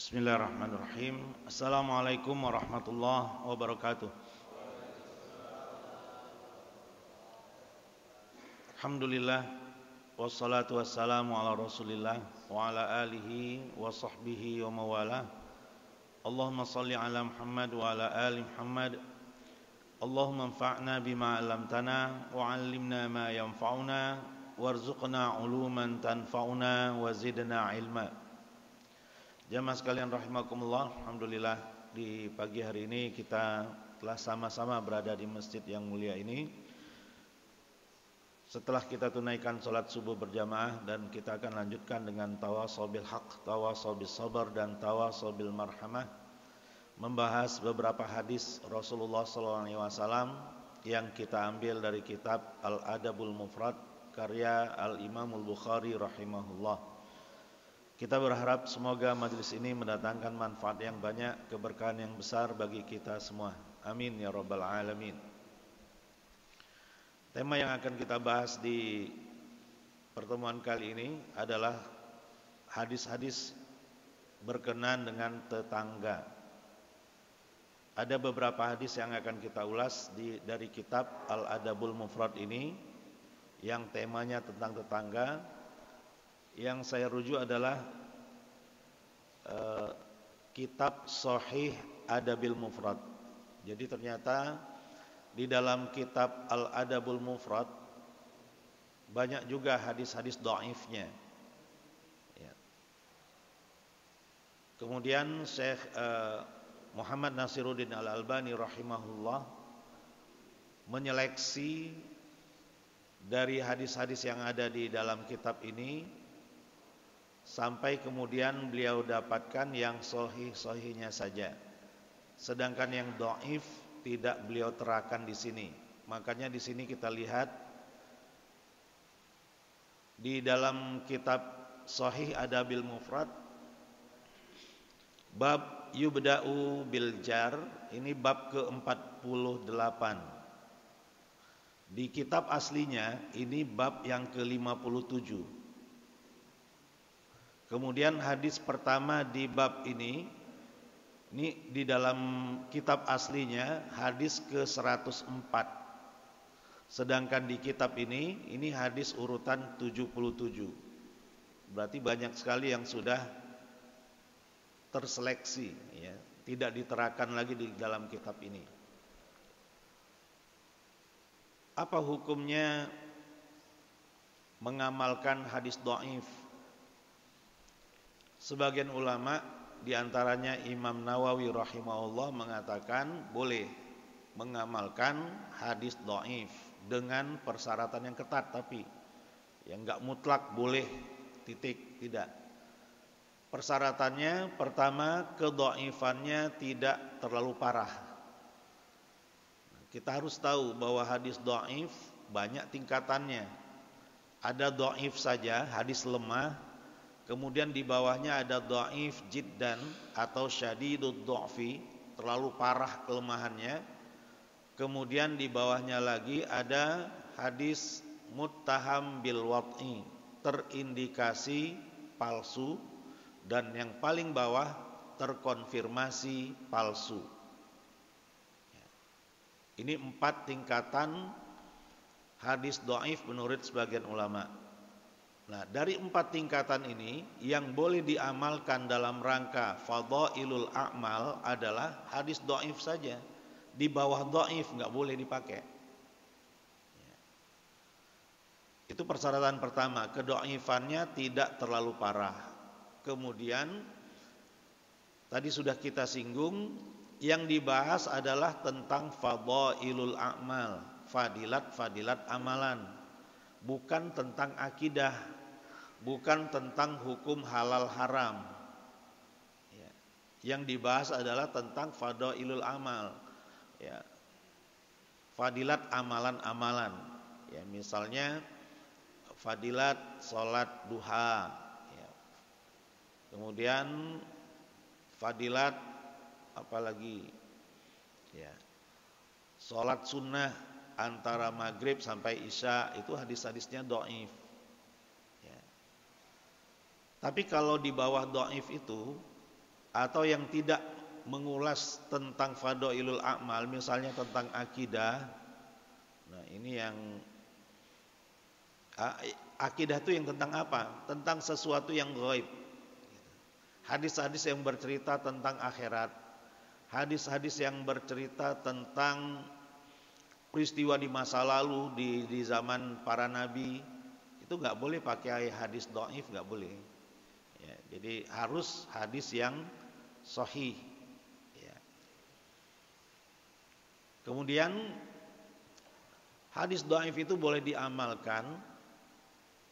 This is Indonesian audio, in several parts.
Bismillahirrahmanirrahim. Assalamualaikum warahmatullahi wabarakatuh. Alhamdulillah, wassalatu wassalamu ala rasulillah wa ala alihi wa sahbihi wa mawalah. Allahumma salli ala Muhammad wa ala ali Muhammad. Allahumma anfa'na bima 'allamtana wa 'allimna ma yanfa'una warzuqna 'uluman tanfa'una wa zidna 'ilma. Jamaah sekalian rahimakumullah, alhamdulillah di pagi hari ini kita telah sama-sama berada di masjid yang mulia ini. Setelah kita tunaikan salat subuh berjamaah dan kita akan lanjutkan dengan tawasul bil haq, tawasul bis sabar dan tawasul bil marhamah, membahas beberapa hadis Rasulullah SAW yang kita ambil dari kitab Al-Adabul Mufrad karya Al-Imamul Bukhari rahimahullah. Kita berharap semoga majelis ini mendatangkan manfaat yang banyak, keberkahan yang besar bagi kita semua. Amin ya rabbal alamin. Tema yang akan kita bahas di pertemuan kali ini adalah hadis-hadis berkenan dengan tetangga. Ada beberapa hadis yang akan kita ulas dari kitab Al-Adabul Mufrad ini yang temanya tentang tetangga. Yang saya rujuk adalah kitab Sahih Adabil Mufrad. Jadi ternyata di dalam kitab Al-Adabul Mufrad banyak juga hadis-hadis dhaifnya. Ya. Kemudian Syekh Muhammad Nasiruddin Al-Albani rahimahullah menyeleksi dari hadis-hadis yang ada di dalam kitab ini sampai kemudian beliau dapatkan yang sahih-sahihnya saja. Sedangkan yang dhaif tidak beliau terangkan di sini. Makanya di sini kita lihat di dalam kitab Sahih Adabil Mufrad bab yubda'u bil jar, ini bab ke-48. Di kitab aslinya ini bab yang ke-57. Kemudian hadis pertama di bab ini di dalam kitab aslinya hadis ke-104. Sedangkan di kitab ini hadis urutan 77. Berarti banyak sekali yang sudah terseleksi, ya, tidak diterangkan lagi di dalam kitab ini. Apa hukumnya mengamalkan hadis dhaif? Sebagian ulama diantaranya Imam Nawawi rahimahullah mengatakan boleh mengamalkan hadis dhaif dengan persyaratan yang ketat, tapi yang enggak mutlak boleh, titik, tidak. Persyaratannya pertama, kedhaifannya tidak terlalu parah. Kita harus tahu bahwa hadis dhaif banyak tingkatannya. Ada dhaif saja, hadis lemah. Kemudian di bawahnya ada dhaif jiddan atau syadidud dha'fi, terlalu parah kelemahannya. Kemudian di bawahnya lagi ada hadis muttaham bil wad'i, terindikasi palsu, dan yang paling bawah terkonfirmasi palsu. Ini 4 tingkatan hadis dhaif menurut sebagian ulama. Nah, dari 4 tingkatan ini yang boleh diamalkan dalam rangka fadhailul a'mal adalah hadis dhaif saja. Di bawah dhaif enggak boleh dipakai. Itu persyaratan pertama, kedhaifannya tidak terlalu parah. Kemudian tadi sudah kita singgung, yang dibahas adalah tentang fadhailul a'mal, fadilat-fadilat amalan, bukan tentang akidah, bukan tentang hukum halal haram. Ya. Yang dibahas adalah tentang fadailul amal, ya, fadilat amalan-amalan. Ya, misalnya fadilat sholat duha, ya. Kemudian fadilat apalagi, ya, sholat sunnah antara maghrib sampai isya, itu hadis-hadisnya dhaif. Tapi kalau di bawah dhaif itu atau yang tidak mengulas tentang fadailul a'mal, misalnya tentang akidah. Nah, ini yang akidah itu yang tentang apa? Tentang sesuatu yang gaib. Hadis-hadis yang bercerita tentang akhirat, hadis-hadis yang bercerita tentang peristiwa di masa lalu di zaman para nabi, itu nggak boleh pakai hadis dhaif, nggak boleh. Ya, jadi harus hadis yang sahih. Ya. Kemudian hadis dhaif itu boleh diamalkan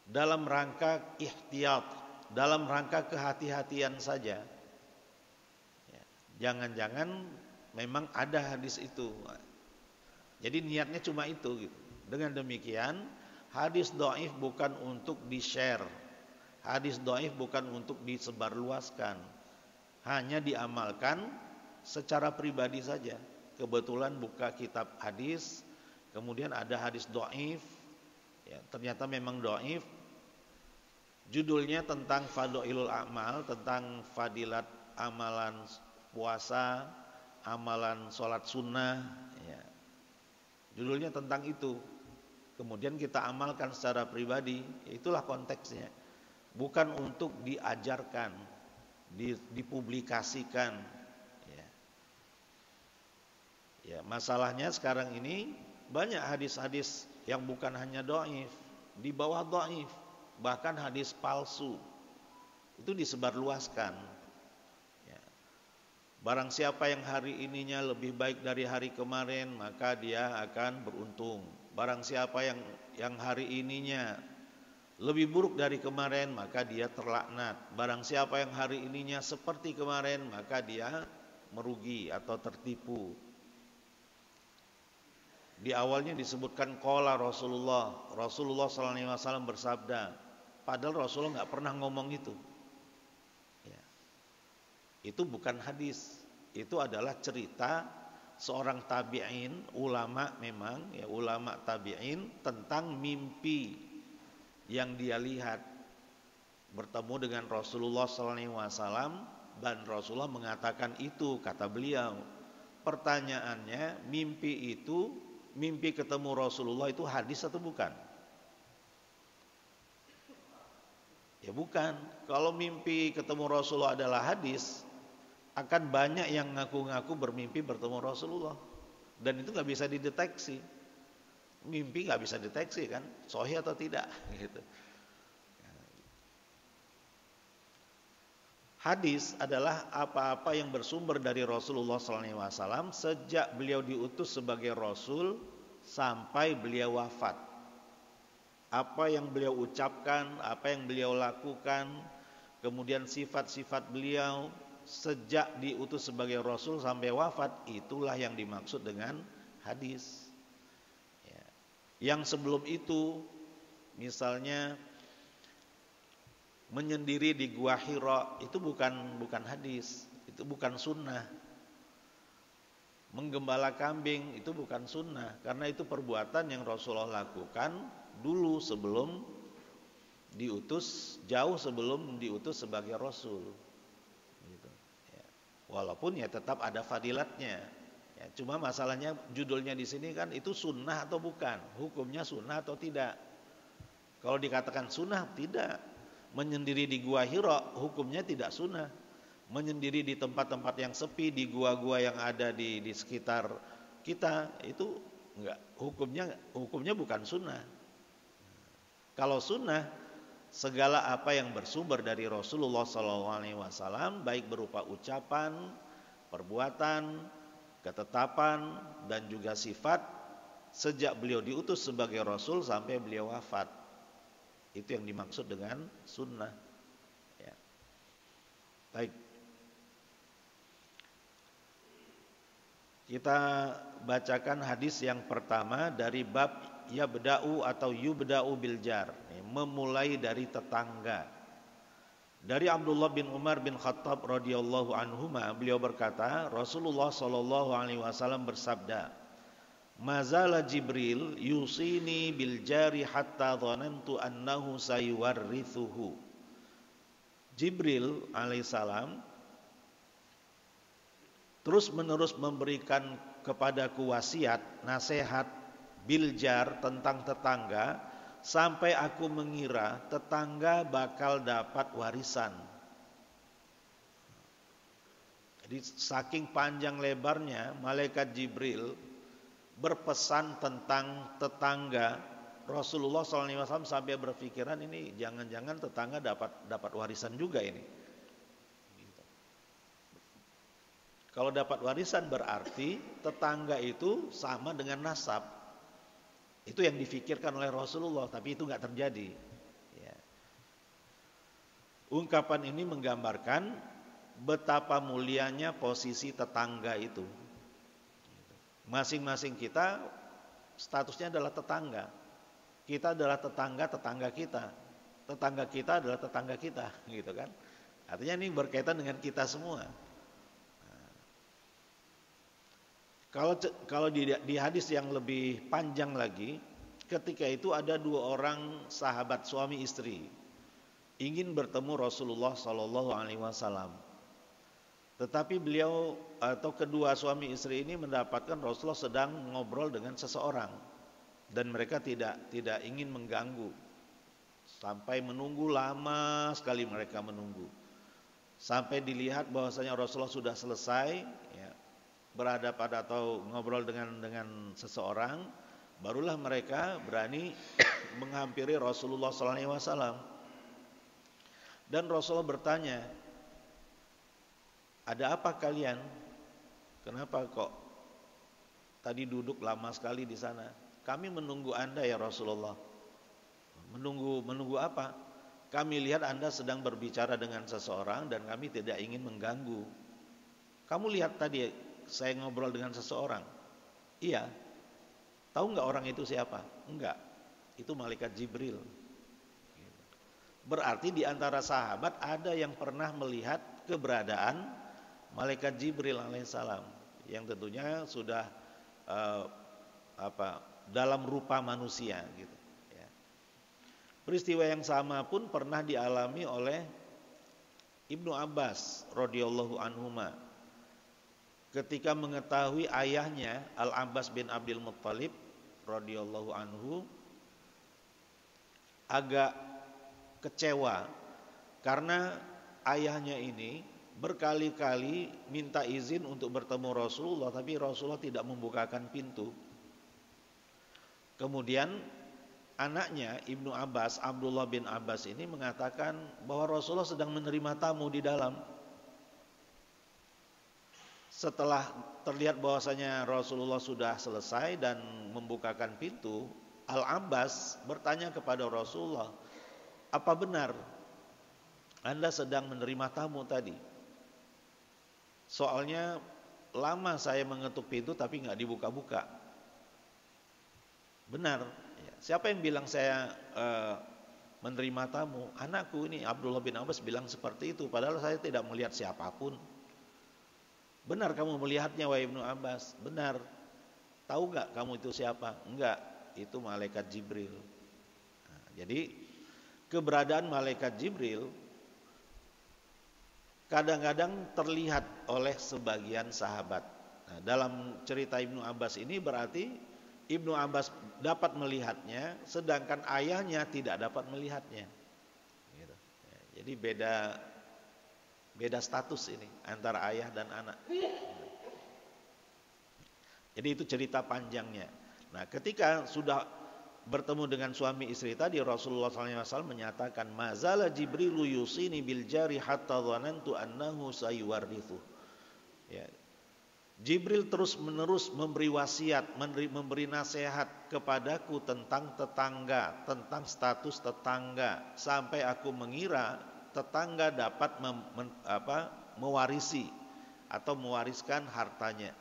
dalam rangka ihtiyat, dalam rangka kehati-hatian saja. Ya, jangan-jangan memang ada hadis itu. Jadi niatnya cuma itu gitu. Dengan demikian, hadis dhaif bukan untuk di-share. Hadis dhaif bukan untuk disebarluaskan. Hanya diamalkan secara pribadi saja. Kebetulan buka kitab hadis, kemudian ada hadis dhaif, ya, ternyata memang dhaif. Judulnya tentang fadailul a'mal, tentang fadilat amalan puasa, amalan sholat sunnah, ya. Judulnya tentang itu. Kemudian kita amalkan secara pribadi, itulah konteksnya. Bukan untuk diajarkan, dipublikasikan. Ya. Ya, masalahnya sekarang ini banyak hadis-hadis yang bukan hanya dhaif, di bawah dhaif. Bahkan hadis palsu itu disebarluaskan. Ya. Barang siapa yang hari ininya lebih baik dari hari kemarin, maka dia akan beruntung. Barang siapa yang hari ininya lebih buruk dari kemarin, maka dia terlaknat. Barang siapa yang hari ininya seperti kemarin, maka dia merugi atau tertipu. Di awalnya disebutkan qala Rasulullah SAW bersabda. Padahal Rasulullah nggak pernah ngomong itu. Ya. Itu bukan hadis. Itu adalah cerita seorang tabi'in, ulama memang, ya, ulama tabi'in tentang mimpi yang dia lihat bertemu dengan Rasulullah SAW, dan Rasulullah mengatakan itu, kata beliau. Pertanyaannya, mimpi ketemu Rasulullah itu hadis atau bukan? Ya bukan. Kalau mimpi ketemu Rasulullah adalah hadis, akan banyak yang ngaku-ngaku bermimpi bertemu Rasulullah, dan itu nggak bisa dideteksi. Mimpi nggak bisa deteksi kan, sahih atau tidak gitu. Hadis adalah apa-apa yang bersumber dari Rasulullah SAW sejak beliau diutus sebagai Rasul sampai beliau wafat. Apa yang beliau ucapkan, apa yang beliau lakukan, kemudian sifat-sifat beliau sejak diutus sebagai Rasul sampai wafat, itulah yang dimaksud dengan hadis. Ya. Yang sebelum itu, misalnya menyendiri di Gua Hira, itu bukan hadis, itu bukan sunnah. Menggembala kambing itu bukan sunnah, karena itu perbuatan yang Rasulullah lakukan dulu sebelum diutus, jauh sebelum diutus sebagai Rasul. Gitu. Ya. Walaupun ya tetap ada fadilatnya. Ya, cuma masalahnya judulnya di sini kan itu sunnah atau bukan, hukumnya sunnah atau tidak. Kalau dikatakan sunnah, tidak. Menyendiri di Gua Hira hukumnya tidak sunnah. Menyendiri di tempat-tempat yang sepi, di gua-gua yang ada di sekitar kita, itu enggak, hukumnya bukan sunnah. Kalau sunnah, segala apa yang bersumber dari Rasulullah SAW, baik berupa ucapan, perbuatan, ketetapan, dan juga sifat, sejak beliau diutus sebagai Rasul sampai beliau wafat. Itu yang dimaksud dengan sunnah. Ya. Baik. Kita bacakan hadis yang pertama dari bab yabda'u atau yubda'u bil jar, memulai dari tetangga. Dari Abdullah bin Umar bin Khattab radhiyallahu anhuma, beliau berkata, Rasulullah sallallahu alaihi wasallam bersabda, "Mazala Jibril yusini bil jari hatta dhanantu annahu sayuwarrithuhu." Jibril alaihissalam terus-menerus memberikan kepadaku wasiat, nasihat, biljar tentang tetangga, sampai aku mengira tetangga bakal dapat warisan. Jadi saking panjang lebarnya malaikat Jibril berpesan tentang tetangga, Rasulullah SAW sampai berpikiran ini jangan-jangan tetangga dapat warisan juga ini. Gitu. Kalau dapat warisan berarti tetangga itu sama dengan nasab. Itu yang difikirkan oleh Rasulullah, tapi itu nggak terjadi. Ya. Ungkapan ini menggambarkan betapa mulianya posisi tetangga itu. Masing-masing kita statusnya adalah tetangga. Kita adalah tetangga kita. Tetangga kita adalah tetangga kita, gitu kan? Artinya ini berkaitan dengan kita semua. Kalau di hadis yang lebih panjang lagi, ketika itu ada 2 orang sahabat suami istri ingin bertemu Rasulullah SAW. Tetapi beliau atau kedua suami istri ini mendapatkan Rasulullah sedang ngobrol dengan seseorang dan mereka tidak ingin mengganggu. Sampai menunggu lama sekali mereka menunggu. Sampai dilihat bahwasanya Rasulullah sudah selesai, ya, berhadapan atau ngobrol dengan seseorang, barulah mereka berani menghampiri Rasulullah SAW. Dan Rasulullah bertanya, ada apa kalian? Kenapa kok tadi duduk lama sekali di sana? Kami menunggu Anda ya Rasulullah. Menunggu apa? Kami lihat Anda sedang berbicara dengan seseorang dan kami tidak ingin mengganggu. Kamu lihat tadi saya ngobrol dengan seseorang. Iya. Tahu nggak orang itu siapa? Enggak. Itu malaikat Jibril. Berarti di antara sahabat ada yang pernah melihat keberadaan malaikat Jibril alaihissalam, yang tentunya sudah dalam rupa manusia, gitu. Ya. Peristiwa yang sama pun pernah dialami oleh Ibnu Abbas radhiyallahu anhuma. Ketika mengetahui ayahnya Al-Abbas bin Abdul Muttalib radhiyallahu anhu agak kecewa karena ayahnya ini berkali-kali minta izin untuk bertemu Rasulullah, tapi Rasulullah tidak membukakan pintu. Kemudian anaknya Ibnu Abbas, Abdullah bin Abbas ini mengatakan bahwa Rasulullah sedang menerima tamu di dalam. Setelah terlihat bahwasanya Rasulullah sudah selesai dan membukakan pintu, Al-Abbas bertanya kepada Rasulullah, apa benar Anda sedang menerima tamu tadi? Soalnya lama saya mengetuk pintu tapi nggak dibuka-buka. Benar. Ya. Siapa yang bilang saya menerima tamu? Anakku ini Abdullah bin Abbas bilang seperti itu. Padahal saya tidak melihat siapapun. Benar kamu melihatnya wahai Ibnu Abbas? Benar. Tahu nggak kamu itu siapa? Enggak. Itu malaikat Jibril. Nah, jadi keberadaan malaikat Jibril kadang-kadang terlihat oleh sebagian sahabat. Nah, dalam cerita Ibnu Abbas ini berarti Ibnu Abbas dapat melihatnya, sedangkan ayahnya tidak dapat melihatnya. Gitu. Ya, jadi beda status ini antara ayah dan anak. Jadi itu cerita panjangnya. Nah, ketika sudah bertemu dengan suami istri tadi, Rasulullah SAW menyatakan, mazala Jibrilu yusini bil jari hatta dhanantu annahu sayuwarithu. Ya. Jibril terus menerus memberi wasiat, memberi nasihat kepadaku tentang tetangga, tentang status tetangga, sampai aku mengira tetangga dapat mewarisi atau mewariskan hartanya.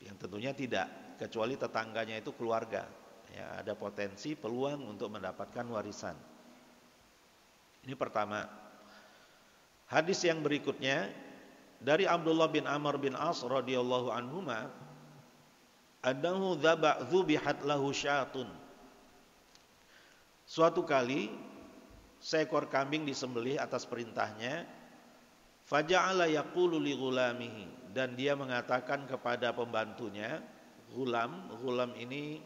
Yang tentunya tidak, kecuali tetangganya itu keluarga. Ya, ada potensi peluang untuk mendapatkan warisan. Ini pertama. Hadis yang berikutnya dari Abdullah bin Amr bin As radhiyallahu anhuma, annahu dzubihat lahu syatun. Suatu kali seekor kambing disembelih atas perintahnya. Faja'ala yaqulu li ghulamihi, dan dia mengatakan kepada pembantunya, ghulam ini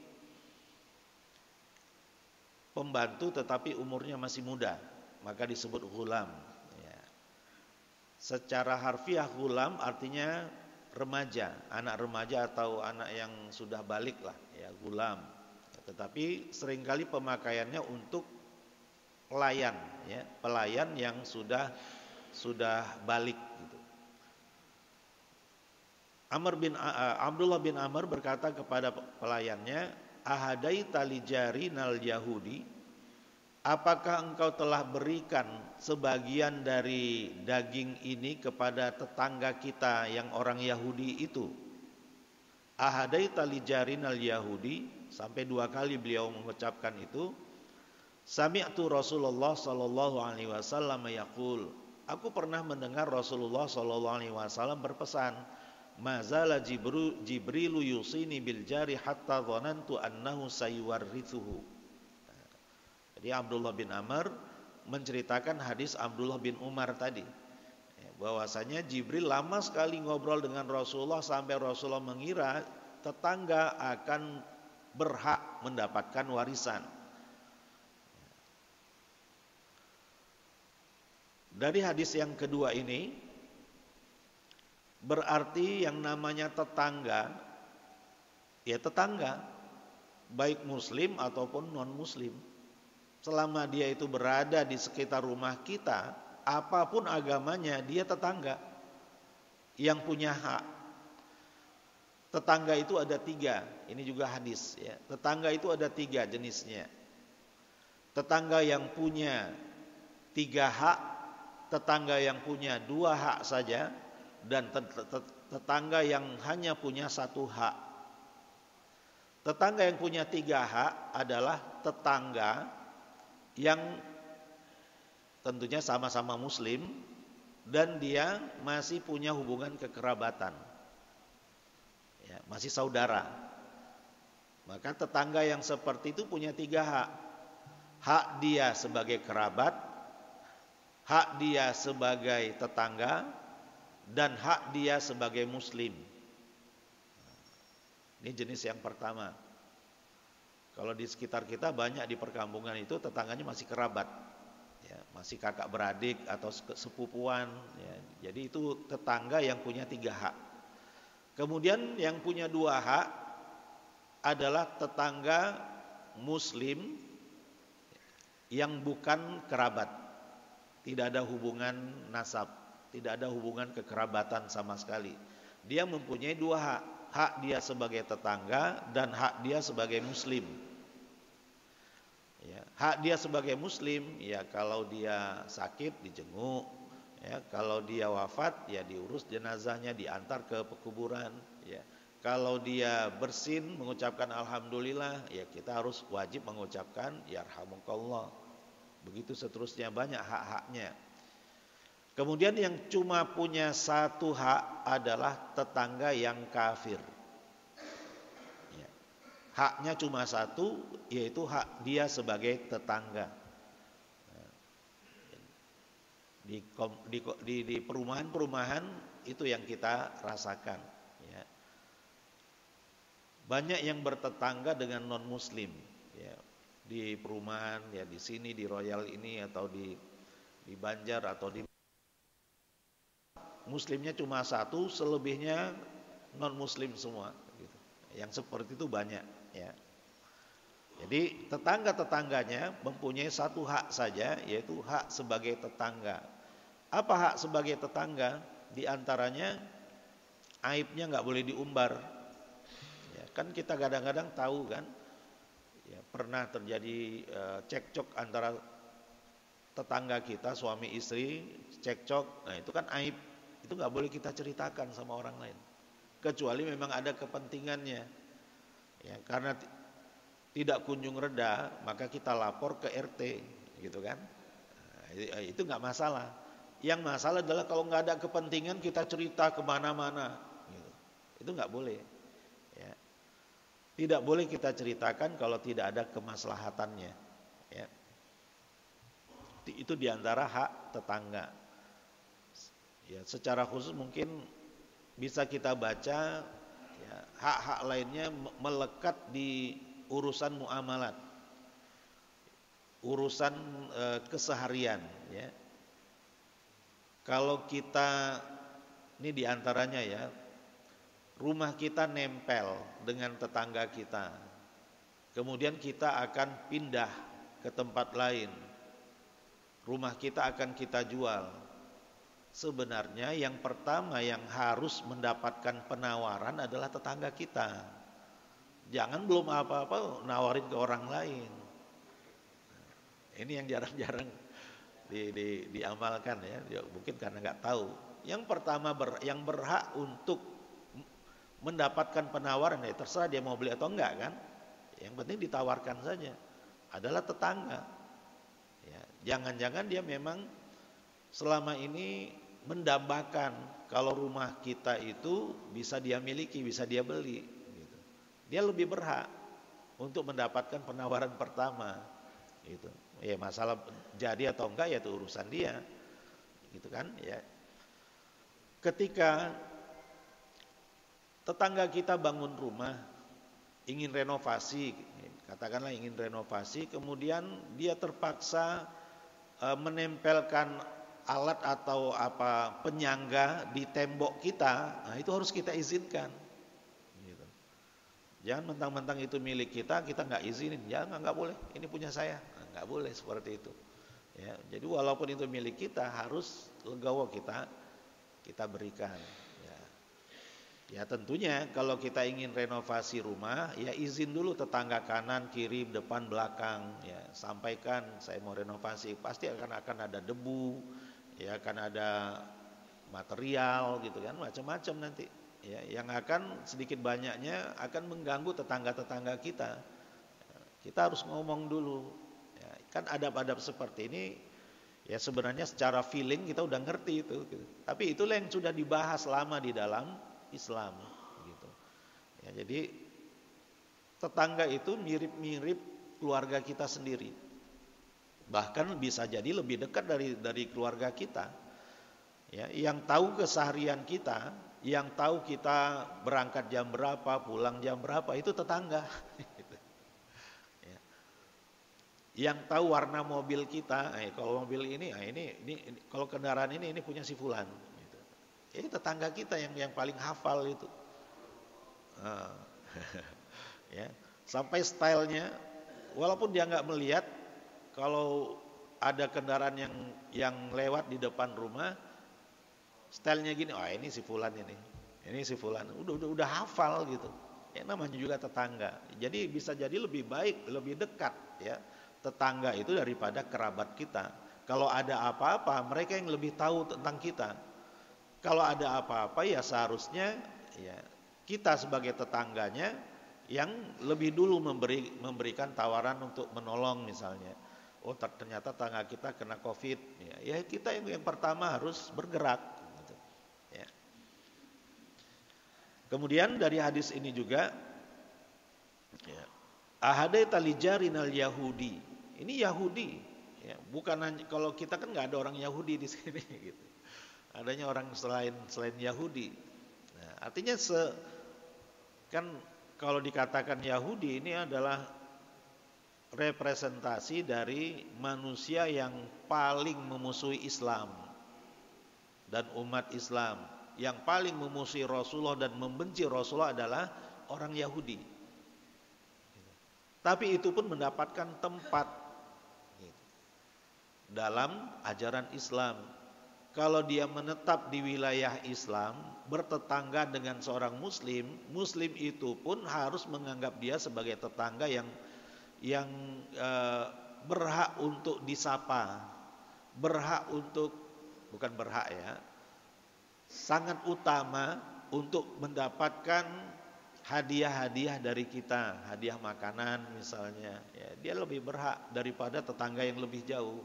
pembantu tetapi umurnya masih muda, maka disebut ghulam. Ya. Secara harfiah ghulam artinya remaja, anak remaja atau anak yang sudah balik lah, ya ghulam. Tetapi seringkali pemakaiannya untuk pelayan, ya pelayan yang sudah balik gitu. Abdullah bin Amr berkata kepada pelayannya, ahadaita li jarinal yahudi, apakah engkau telah berikan sebagian dari daging ini kepada tetangga kita yang orang Yahudi itu? Ahadaita li jarinal yahudi, sampai 2 kali beliau mengucapkan itu. Sami'tu Rasulullah sallallahu alaihi wasallam yaqul, aku pernah mendengar Rasulullah sallallahu alaihi wasallam berpesan, mazala Jibrilu yusini bil jari hatta dhanantu annahu sayuwarrithuhu. Jadi Abdullah bin Amr menceritakan hadis Abdullah bin Umar tadi, bahwasanya Jibril lama sekali ngobrol dengan Rasulullah sampai Rasulullah mengira tetangga akan berhak mendapatkan warisan. Dari hadis yang kedua ini berarti yang namanya tetangga, ya tetangga, baik muslim ataupun non muslim, selama dia itu berada di sekitar rumah kita, apapun agamanya, dia tetangga yang punya hak. Tetangga itu ada 3, ini juga hadis, ya. Tetangga itu ada 3 jenisnya. Tetangga yang punya 3 hak, tetangga yang punya 2 hak saja, dan tetangga yang hanya punya 1 hak. Tetangga yang punya 3 hak adalah tetangga yang tentunya sama-sama muslim dan dia masih punya hubungan kekerabatan, ya, masih saudara. Maka tetangga yang seperti itu punya 3 hak. Hak dia sebagai kerabat, hak dia sebagai tetangga, dan hak dia sebagai muslim. Ini jenis yang pertama. Kalau di sekitar kita banyak di perkampungan itu tetangganya masih kerabat, ya, masih kakak beradik atau sepupuan, ya. Jadi itu tetangga yang punya 3 hak. Kemudian yang punya 2 hak adalah tetangga muslim yang bukan kerabat, tidak ada hubungan nasab, tidak ada hubungan kekerabatan sama sekali. Dia mempunyai 2 hak, hak dia sebagai tetangga dan hak dia sebagai muslim. Ya, hak dia sebagai muslim, ya kalau dia sakit dijenguk, ya kalau dia wafat ya diurus jenazahnya, diantar ke pekuburan, ya. Kalau dia bersin mengucapkan alhamdulillah, ya kita harus wajib mengucapkan yarhamukallah. Begitu seterusnya, banyak hak-haknya. Kemudian yang cuma punya 1 hak adalah tetangga yang kafir. Ya. Haknya cuma 1, yaitu hak dia sebagai tetangga. Di perumahan-perumahan itu yang kita rasakan. Ya. Banyak yang bertetangga dengan non muslim, ya. Di perumahan, ya di sini di Royal ini atau di Banjar atau di muslimnya cuma 1, selebihnya non muslim semua gitu. Yang seperti itu banyak, ya. Jadi tetangga-tetangganya mempunyai 1 hak saja, yaitu hak sebagai tetangga. Apa hak sebagai tetangga? Di antaranya aibnya nggak boleh diumbar, ya, kan kita kadang-kadang tahu kan, ya, pernah terjadi cekcok antara tetangga kita, suami istri cekcok, nah itu kan aib. Itu nggak boleh kita ceritakan sama orang lain, kecuali memang ada kepentingannya, ya, karena tidak kunjung reda, maka kita lapor ke RT, gitu kan? Nah, itu nggak masalah. Yang masalah adalah kalau nggak ada kepentingan kita cerita kemana-mana, gitu. Itu nggak boleh, ya. Tidak boleh kita ceritakan kalau tidak ada kemaslahatannya, ya. Itu diantara hak tetangga. Ya, secara khusus mungkin bisa kita baca ya, hak-hak lainnya melekat di urusan muamalat, urusan keseharian ya. Kalau kita ini diantaranya ya, rumah kita nempel dengan tetangga kita, kemudian kita akan pindah ke tempat lain, rumah kita akan kita jual. Sebenarnya yang pertama yang harus mendapatkan penawaran adalah tetangga kita. Jangan belum apa-apa nawarin ke orang lain. Ini yang jarang-jarang diamalkan ya, mungkin karena nggak tahu. Yang pertama yang berhak untuk mendapatkan penawaran ya terserah dia mau beli atau enggak kan. Yang penting ditawarkan saja adalah tetangga. Ya, jangan-jangan dia memang selama ini mendambakan kalau rumah kita itu bisa dia miliki, bisa dia beli gitu. Dia lebih berhak untuk mendapatkan penawaran pertama gitu. Ya masalah jadi atau enggak ya itu urusan dia gitu kan ya. Ketika tetangga kita bangun rumah, ingin renovasi, katakanlah ingin renovasi, kemudian dia terpaksa menempelkan alat atau apa penyangga di tembok kita, nah itu harus kita izinkan. Gitu. Jangan mentang-mentang itu milik kita nggak izinin, jangan nggak boleh, ini punya saya, nah, nggak boleh seperti itu. Ya, jadi walaupun itu milik kita harus legowo kita berikan. Ya tentunya kalau kita ingin renovasi rumah, ya izin dulu tetangga kanan, kiri, depan, belakang. Ya sampaikan saya mau renovasi, pasti akan ada debu, ya akan ada material gitu kan, macam-macam nanti. Ya, yang akan sedikit banyaknya akan mengganggu tetangga-tetangga kita. Kita harus ngomong dulu. Ya, kan adab-adab seperti ini, ya sebenarnya secara feeling kita udah ngerti itu. Gitu. Tapi itulah yang sudah dibahas lama di dalam Islam gitu. Ya, jadi tetangga itu mirip-mirip keluarga kita sendiri. Bahkan bisa jadi lebih dekat dari keluarga kita. Ya, yang tahu keseharian kita, yang tahu kita berangkat jam berapa, pulang jam berapa itu tetangga. Gitu. Ya. Yang tahu warna mobil kita, kalau mobil ini kalau kendaraan ini punya si fulan. Ini tetangga kita yang paling hafal itu. Ya, sampai stylenya, walaupun dia nggak melihat, kalau ada kendaraan yang lewat di depan rumah, stylenya gini, ini si fulan ini si fulan, udah hafal gitu. Ya namanya juga tetangga. Jadi bisa jadi lebih baik, lebih dekat ya tetangga itu daripada kerabat kita. Kalau ada apa-apa, mereka yang lebih tahu tentang kita. Kalau ada apa-apa ya seharusnya ya kita sebagai tetangganya yang lebih dulu memberikan tawaran untuk menolong misalnya. Oh ternyata tetangga kita kena COVID, ya kita yang pertama harus bergerak. Gitu. Ya. Kemudian dari hadis ini juga, ya, ahadaita lijarinal Yahudi. Ini Yahudi, ya, bukan hanya kalau kita kan nggak ada orang Yahudi di sini. Gitu. Adanya orang selain Yahudi. Nah, artinya kan kalau dikatakan Yahudi ini adalah representasi dari manusia yang paling memusuhi Islam dan umat Islam. Yang paling memusuhi Rasulullah dan membenci Rasulullah adalah orang Yahudi. Tapi itu pun mendapatkan tempat dalam ajaran Islam. Kalau dia menetap di wilayah Islam, bertetangga dengan seorang Muslim, Muslim itu pun harus menganggap dia sebagai tetangga yang berhak untuk disapa, berhak untuk, bukan berhak ya, sangat utama untuk mendapatkan hadiah-hadiah dari kita, hadiah makanan misalnya. Ya, dia lebih berhak daripada tetangga yang lebih jauh,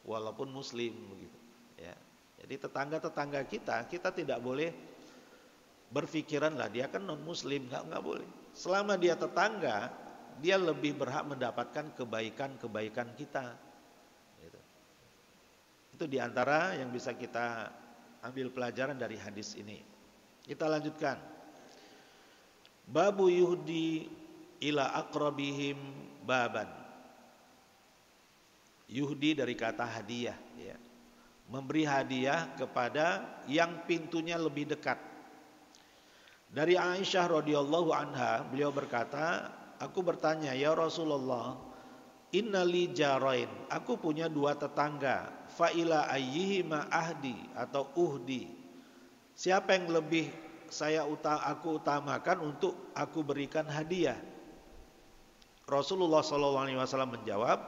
walaupun Muslim begitu. Ya, jadi tetangga-tetangga kita tidak boleh berpikiran lah dia kan non Muslim, nggak boleh. Selama dia tetangga, dia lebih berhak mendapatkan kebaikan-kebaikan kita. Gitu. Itu diantara yang bisa kita ambil pelajaran dari hadis ini. Kita lanjutkan. Babu yuhdi ila aqrabihim baban. Yuhdi dari kata hadiah, ya. Memberi hadiah kepada yang pintunya lebih dekat. Dari Aisyah radhiyallahu anha, beliau berkata, aku bertanya, ya Rasulullah, innali jarain, aku punya dua tetangga, fa ila ayyihima ahdi atau uhdi. Siapa yang lebih aku utamakan untuk aku berikan hadiah? Rasulullah SAW menjawab,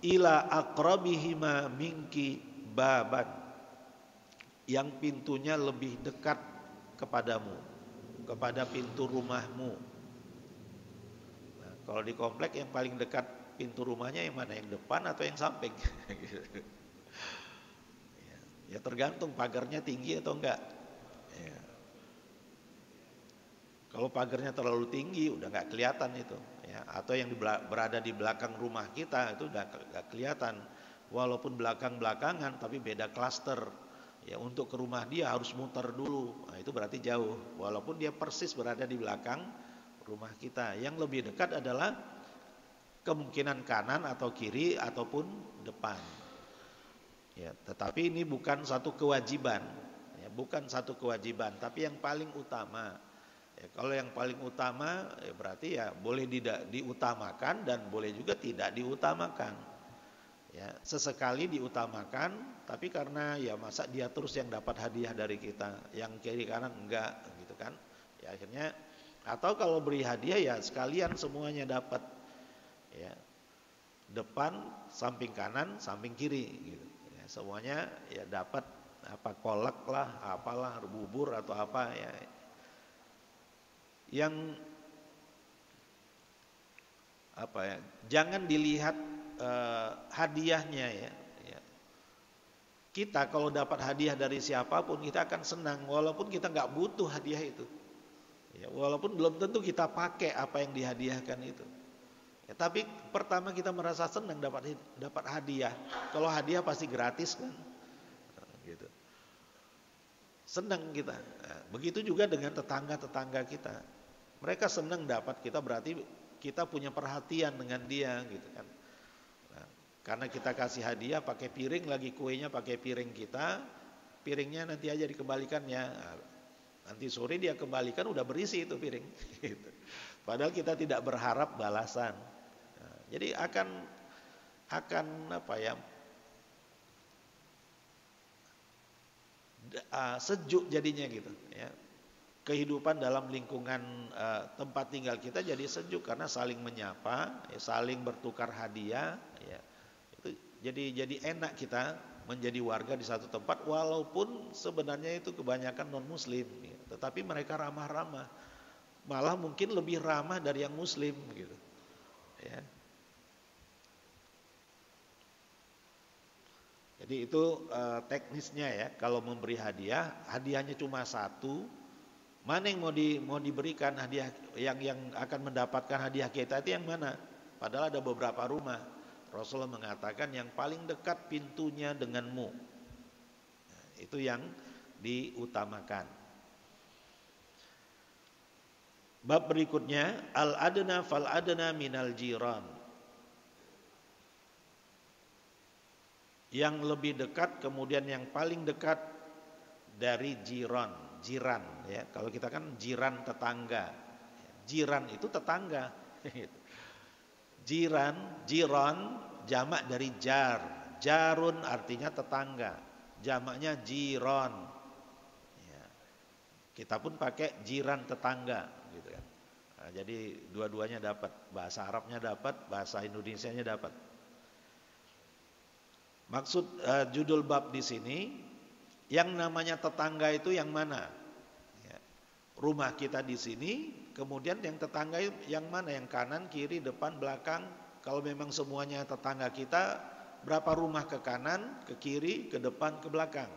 ila aqrabihima minki baban, yang pintunya lebih dekat kepadamu, kepada pintu rumahmu. Nah, kalau di komplek yang paling dekat pintu rumahnya yang mana? Yang depan atau yang samping? Ya tergantung pagarnya tinggi atau enggak. Ya. Kalau pagarnya terlalu tinggi udah enggak kelihatan itu. Ya. Atau yang berada di belakang rumah kita itu udah enggak kelihatan. Walaupun belakang-belakangan tapi beda klaster. Ya, untuk ke rumah dia harus muter dulu. Nah, itu berarti jauh. Walaupun dia persis berada di belakang rumah kita. Yang lebih dekat adalah kemungkinan kanan atau kiri ataupun depan. Ya, tetapi ini bukan satu kewajiban. Ya, bukan satu kewajiban, tapi yang paling utama. Ya, kalau yang paling utama ya berarti ya boleh diutamakan dan boleh juga tidak diutamakan. Ya, sesekali diutamakan, tapi karena ya masa dia terus yang dapat hadiah dari kita, yang kiri kanan enggak gitu kan. Ya akhirnya, atau kalau beri hadiah ya sekalian semuanya dapat. Ya. Depan, samping kanan, samping kiri gitu. Ya, semuanya ya dapat, apa kolak lah, apalah, bubur atau apa ya. Yang apa ya? Jangan dilihat hadiahnya ya. Kita kalau dapat hadiah dari siapapun kita akan senang walaupun kita nggak butuh hadiah itu. Ya, walaupun belum tentu kita pakai apa yang dihadiahkan itu. Ya, tapi pertama kita merasa senang dapat hadiah. Kalau hadiah pasti gratis kan. Nah, gitu. Senang kita. Nah, begitu juga dengan tetangga-tetangga kita. Mereka senang dapat kita, berarti kita punya perhatian dengan dia gitu kan. Karena kita kasih hadiah pakai piring, lagi kuenya pakai piring kita, piringnya nanti aja dikembalikan ya. Nanti sore dia kembalikan udah berisi itu piring. Gitu. Padahal kita tidak berharap balasan. Nah, jadi akan apa ya? Sejuk jadinya gitu. Ya. Kehidupan dalam lingkungan tempat tinggal kita jadi sejuk karena saling menyapa, ya, saling bertukar hadiah. Ya. Jadi enak kita menjadi warga di satu tempat walaupun sebenarnya itu kebanyakan non muslim ya. Tetapi mereka ramah-ramah, malah mungkin lebih ramah dari yang muslim gitu ya. Jadi itu teknisnya ya. Kalau memberi hadiah, hadiahnya cuma satu, mana yang mau diberikan hadiah, yang akan mendapatkan hadiah kita itu yang mana? Padahal ada beberapa rumah. Rasulullah mengatakan yang paling dekat pintunya denganmu. Nah, itu yang diutamakan. Bab berikutnya, al-adna fal-adna minal jiran. Yang lebih dekat kemudian yang paling dekat dari jiran ya. Kalau kita kan jiran tetangga. Jiran itu tetangga. Jiran jamak dari jar. Jarun artinya tetangga. Jamaknya jiran. Ya. Kita pun pakai jiran tetangga gitu kan. Nah, jadi dua-duanya dapat, bahasa Arabnya dapat, bahasa Indonesianya dapat. Maksud judul bab di sini, yang namanya tetangga itu yang mana? Ya. Rumah kita di sini. Kemudian yang tetangga yang mana? Yang kanan, kiri, depan, belakang. Kalau memang semuanya tetangga kita, berapa rumah ke kanan, ke kiri, ke depan, ke belakang?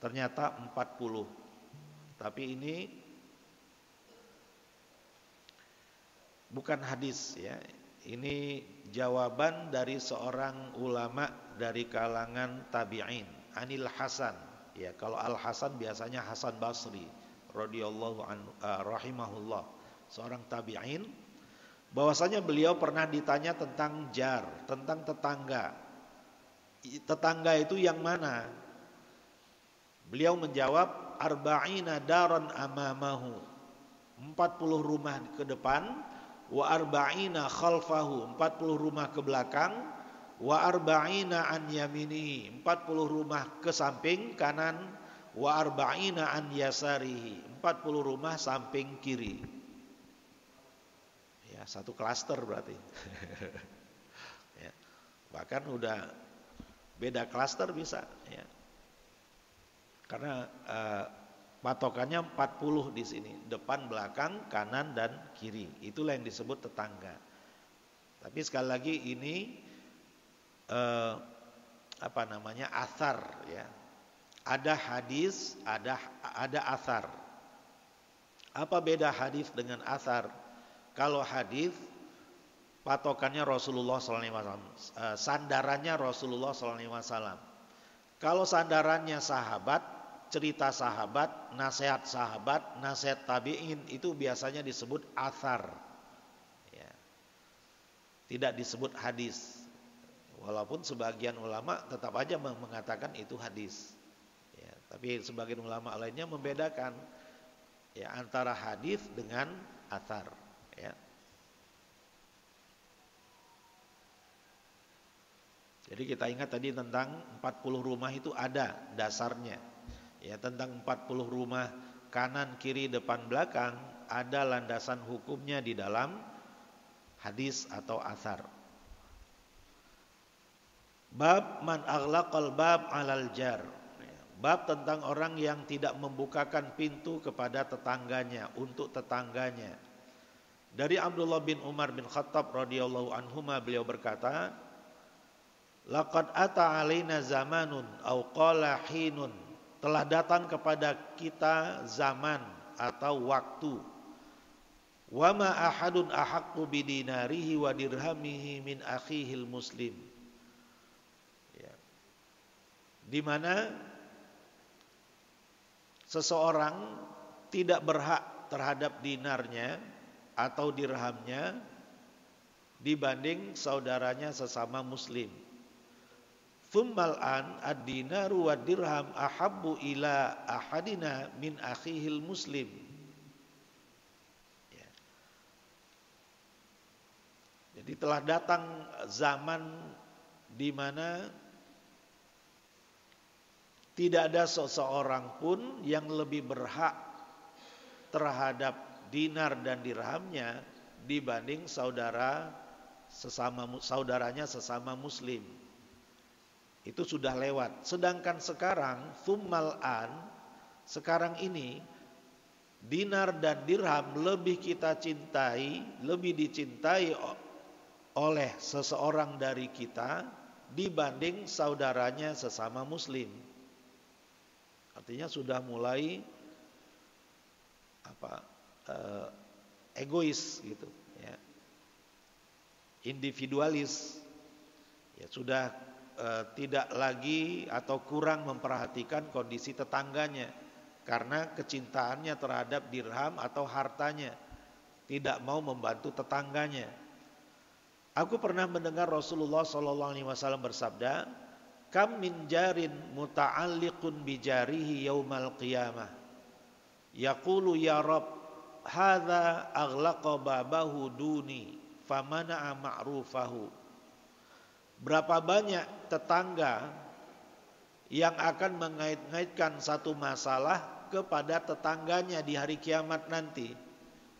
Ternyata 40. Tapi ini bukan hadis ya. Ini jawaban dari seorang ulama dari kalangan tabi'in, Anil Hasan. Ya, kalau Al Hasan biasanya Hasan Basri radhiyallahu anhu rahimahullah, seorang tabi'in, bahwasanya beliau pernah ditanya tentang jar, tentang tetangga. Tetangga itu yang mana? Beliau menjawab, arba'ina daran amamahu, 40 rumah ke depan, wa arba'ina khalfahu, 40 rumah ke belakang, wa arba'ina an yaminihi, 40 rumah ke samping kanan, wa arba'ina an yasarihi, 40 rumah samping kiri. Ya, satu klaster berarti. Ya, bahkan udah beda klaster bisa, ya. Karena patokannya 40 di sini, depan, belakang, kanan dan kiri. Itulah yang disebut tetangga. Tapi sekali lagi ini athar, ya. Ada hadis, ada athar. Apa beda hadis dengan athar? Kalau hadis patokannya Rasulullah SAW, sandarannya Rasulullah SAW. Kalau sandarannya sahabat, cerita sahabat, nasihat tabi'in, itu biasanya disebut athar, ya. Tidak disebut hadis. Walaupun sebagian ulama tetap aja mengatakan itu hadis, ya. Tapi sebagian ulama lainnya membedakan, ya, antara hadis dengan athar, ya. Jadi kita ingat tadi tentang 40 rumah itu ada dasarnya. Ya, tentang 40 rumah kanan, kiri, depan, belakang ada landasan hukumnya di dalam hadis atau athar. Bab man aghlaqal bab 'alal jar. Bab tentang orang yang tidak membukakan pintu kepada tetangganya, untuk tetangganya. Dari Abdullah bin Umar bin Khattab radhiyallahu anhuma, beliau berkata, laqad ata alaina zamanun au qala hinun, telah datang kepada kita zaman atau waktu, wa ma ahadun ahaqqu bidinarihi wa dirhamihi min akhihil muslim, ya, di mana seseorang tidak berhak terhadap dinarnya atau dirhamnya dibanding saudaranya sesama muslim. Thummal an ad-dinaru wa dirham ahabbu ila ahadina min akhihil muslim. Ya. Jadi telah datang zaman di mana tidak ada seseorang pun yang lebih berhak terhadap dinar dan dirhamnya dibanding saudaranya sesama muslim. Itu sudah lewat. Sedangkan sekarang, thummal an, sekarang ini dinar dan dirham lebih kita cintai, lebih dicintai oleh seseorang dari kita dibanding saudaranya sesama muslim. Artinya sudah mulai egois gitu, ya. Individualis. Ya, sudah tidak lagi atau kurang memperhatikan kondisi tetangganya karena kecintaannya terhadap dirham atau hartanya, tidak mau membantu tetangganya. Aku pernah mendengar Rasulullah SAW bersabda, kam min jarin muta'alliqun bijarihi yaumal qiyamah, yaqulu ya Rabb hadza aghlaqa babahu duni famana'a ma'rufahu. Berapa banyak tetangga yang akan mengait-ngaitkan satu masalah kepada tetangganya di hari kiamat nanti.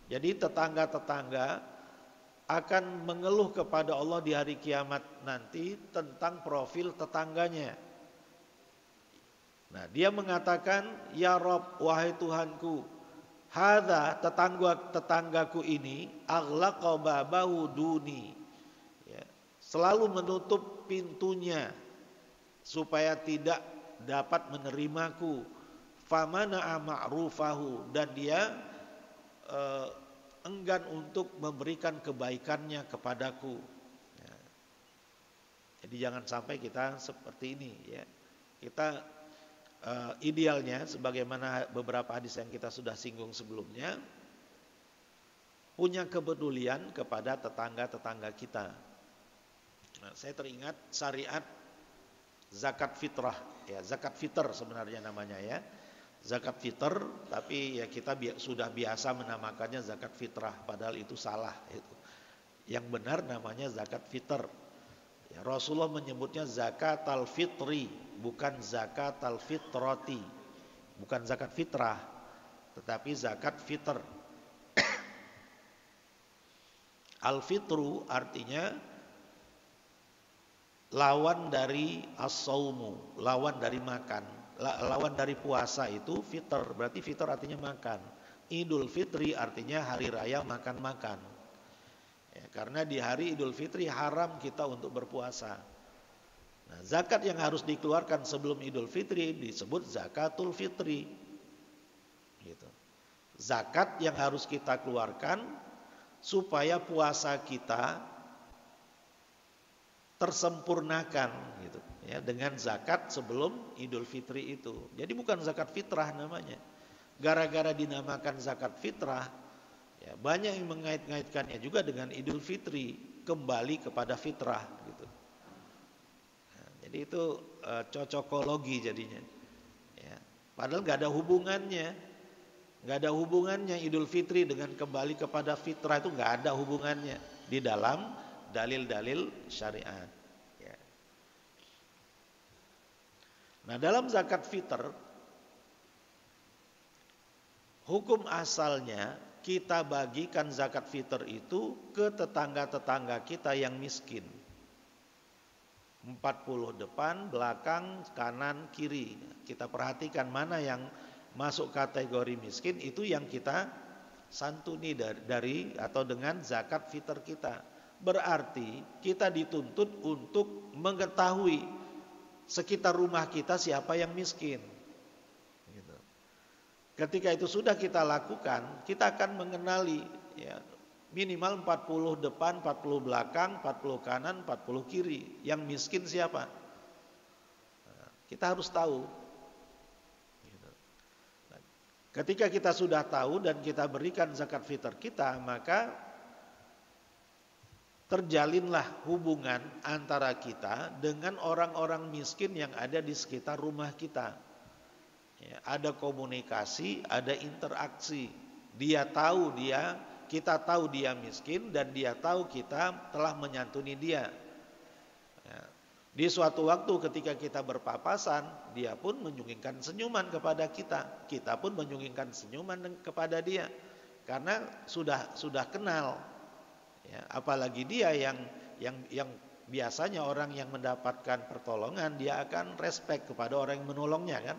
Jadi tetangga-tetangga akan mengeluh kepada Allah di hari kiamat nanti tentang profil tetangganya. Nah, dia mengatakan, ya Rabb, wahai Tuhanku, hadza, tetanggaku ini, aghlaqa babahu duni, selalu menutup pintunya supaya tidak dapat menerimaku, famana'a ma'rufahu, dan dia enggan untuk memberikan kebaikannya kepadaku. Ya. Jadi jangan sampai kita seperti ini, ya. Kita idealnya sebagaimana beberapa hadis yang kita sudah singgung sebelumnya, punya kepedulian kepada tetangga-tetangga kita. Nah, saya teringat syariat zakat fitrah, ya zakat fitr sebenarnya namanya ya. Zakat fitr, tapi ya kita sudah biasa menamakannya zakat fitrah, padahal itu salah itu. Yang benar namanya zakat fitr. Ya, Rasulullah menyebutnya zakat al-fitri, bukan zakat al-fitrati. Bukan zakat fitrah, tetapi zakat fitr. Al-fitru artinya lawan dari as-saumu, lawan dari makan. Lawan dari puasa itu fitr, berarti fitr artinya makan. Idul Fitri artinya hari raya makan-makan. Ya, karena di hari Idul Fitri haram kita untuk berpuasa. Nah, zakat yang harus dikeluarkan sebelum Idul Fitri disebut zakatul fitri. Gitu. Zakat yang harus kita keluarkan supaya puasa kita tersempurnakan gitu ya, dengan zakat sebelum Idul Fitri itu. Jadi bukan zakat fitrah namanya. Gara-gara dinamakan zakat fitrah, ya, banyak yang mengait-ngaitkannya juga dengan Idul Fitri, kembali kepada fitrah gitu. Nah, jadi itu cocokologi jadinya. Ya, padahal nggak ada hubungannya, nggak ada hubungannya Idul Fitri dengan kembali kepada fitrah, itu nggak ada hubungannya di dalam dalil-dalil syariat. Ya. Nah, dalam zakat fitr, hukum asalnya kita bagikan zakat fitr itu ke tetangga-tetangga kita yang miskin. 40 depan, belakang, kanan, kiri. Kita perhatikan mana yang masuk kategori miskin, itu yang kita santuni dari atau dengan zakat fitr kita. Berarti kita dituntut untuk mengetahui sekitar rumah kita siapa yang miskin. Gitu. Ketika itu sudah kita lakukan, kita akan mengenali ya, minimal 40 depan, 40 belakang, 40 kanan, 40 kiri. Yang miskin siapa? Nah, kita harus tahu. Gitu. Nah, ketika kita sudah tahu dan kita berikan zakat fitr kita, maka terjalinlah hubungan antara kita dengan orang-orang miskin yang ada di sekitar rumah kita. Ya, ada komunikasi, ada interaksi. Kita tahu dia miskin dan dia tahu kita telah menyantuni dia. Ya, di suatu waktu ketika kita berpapasan, dia pun menyunggingkan senyuman kepada kita. Kita pun menyunggingkan senyuman kepada dia. Karena sudah kenal. Ya, apalagi dia yang biasanya orang yang mendapatkan pertolongan, dia akan respect kepada orang yang menolongnya kan.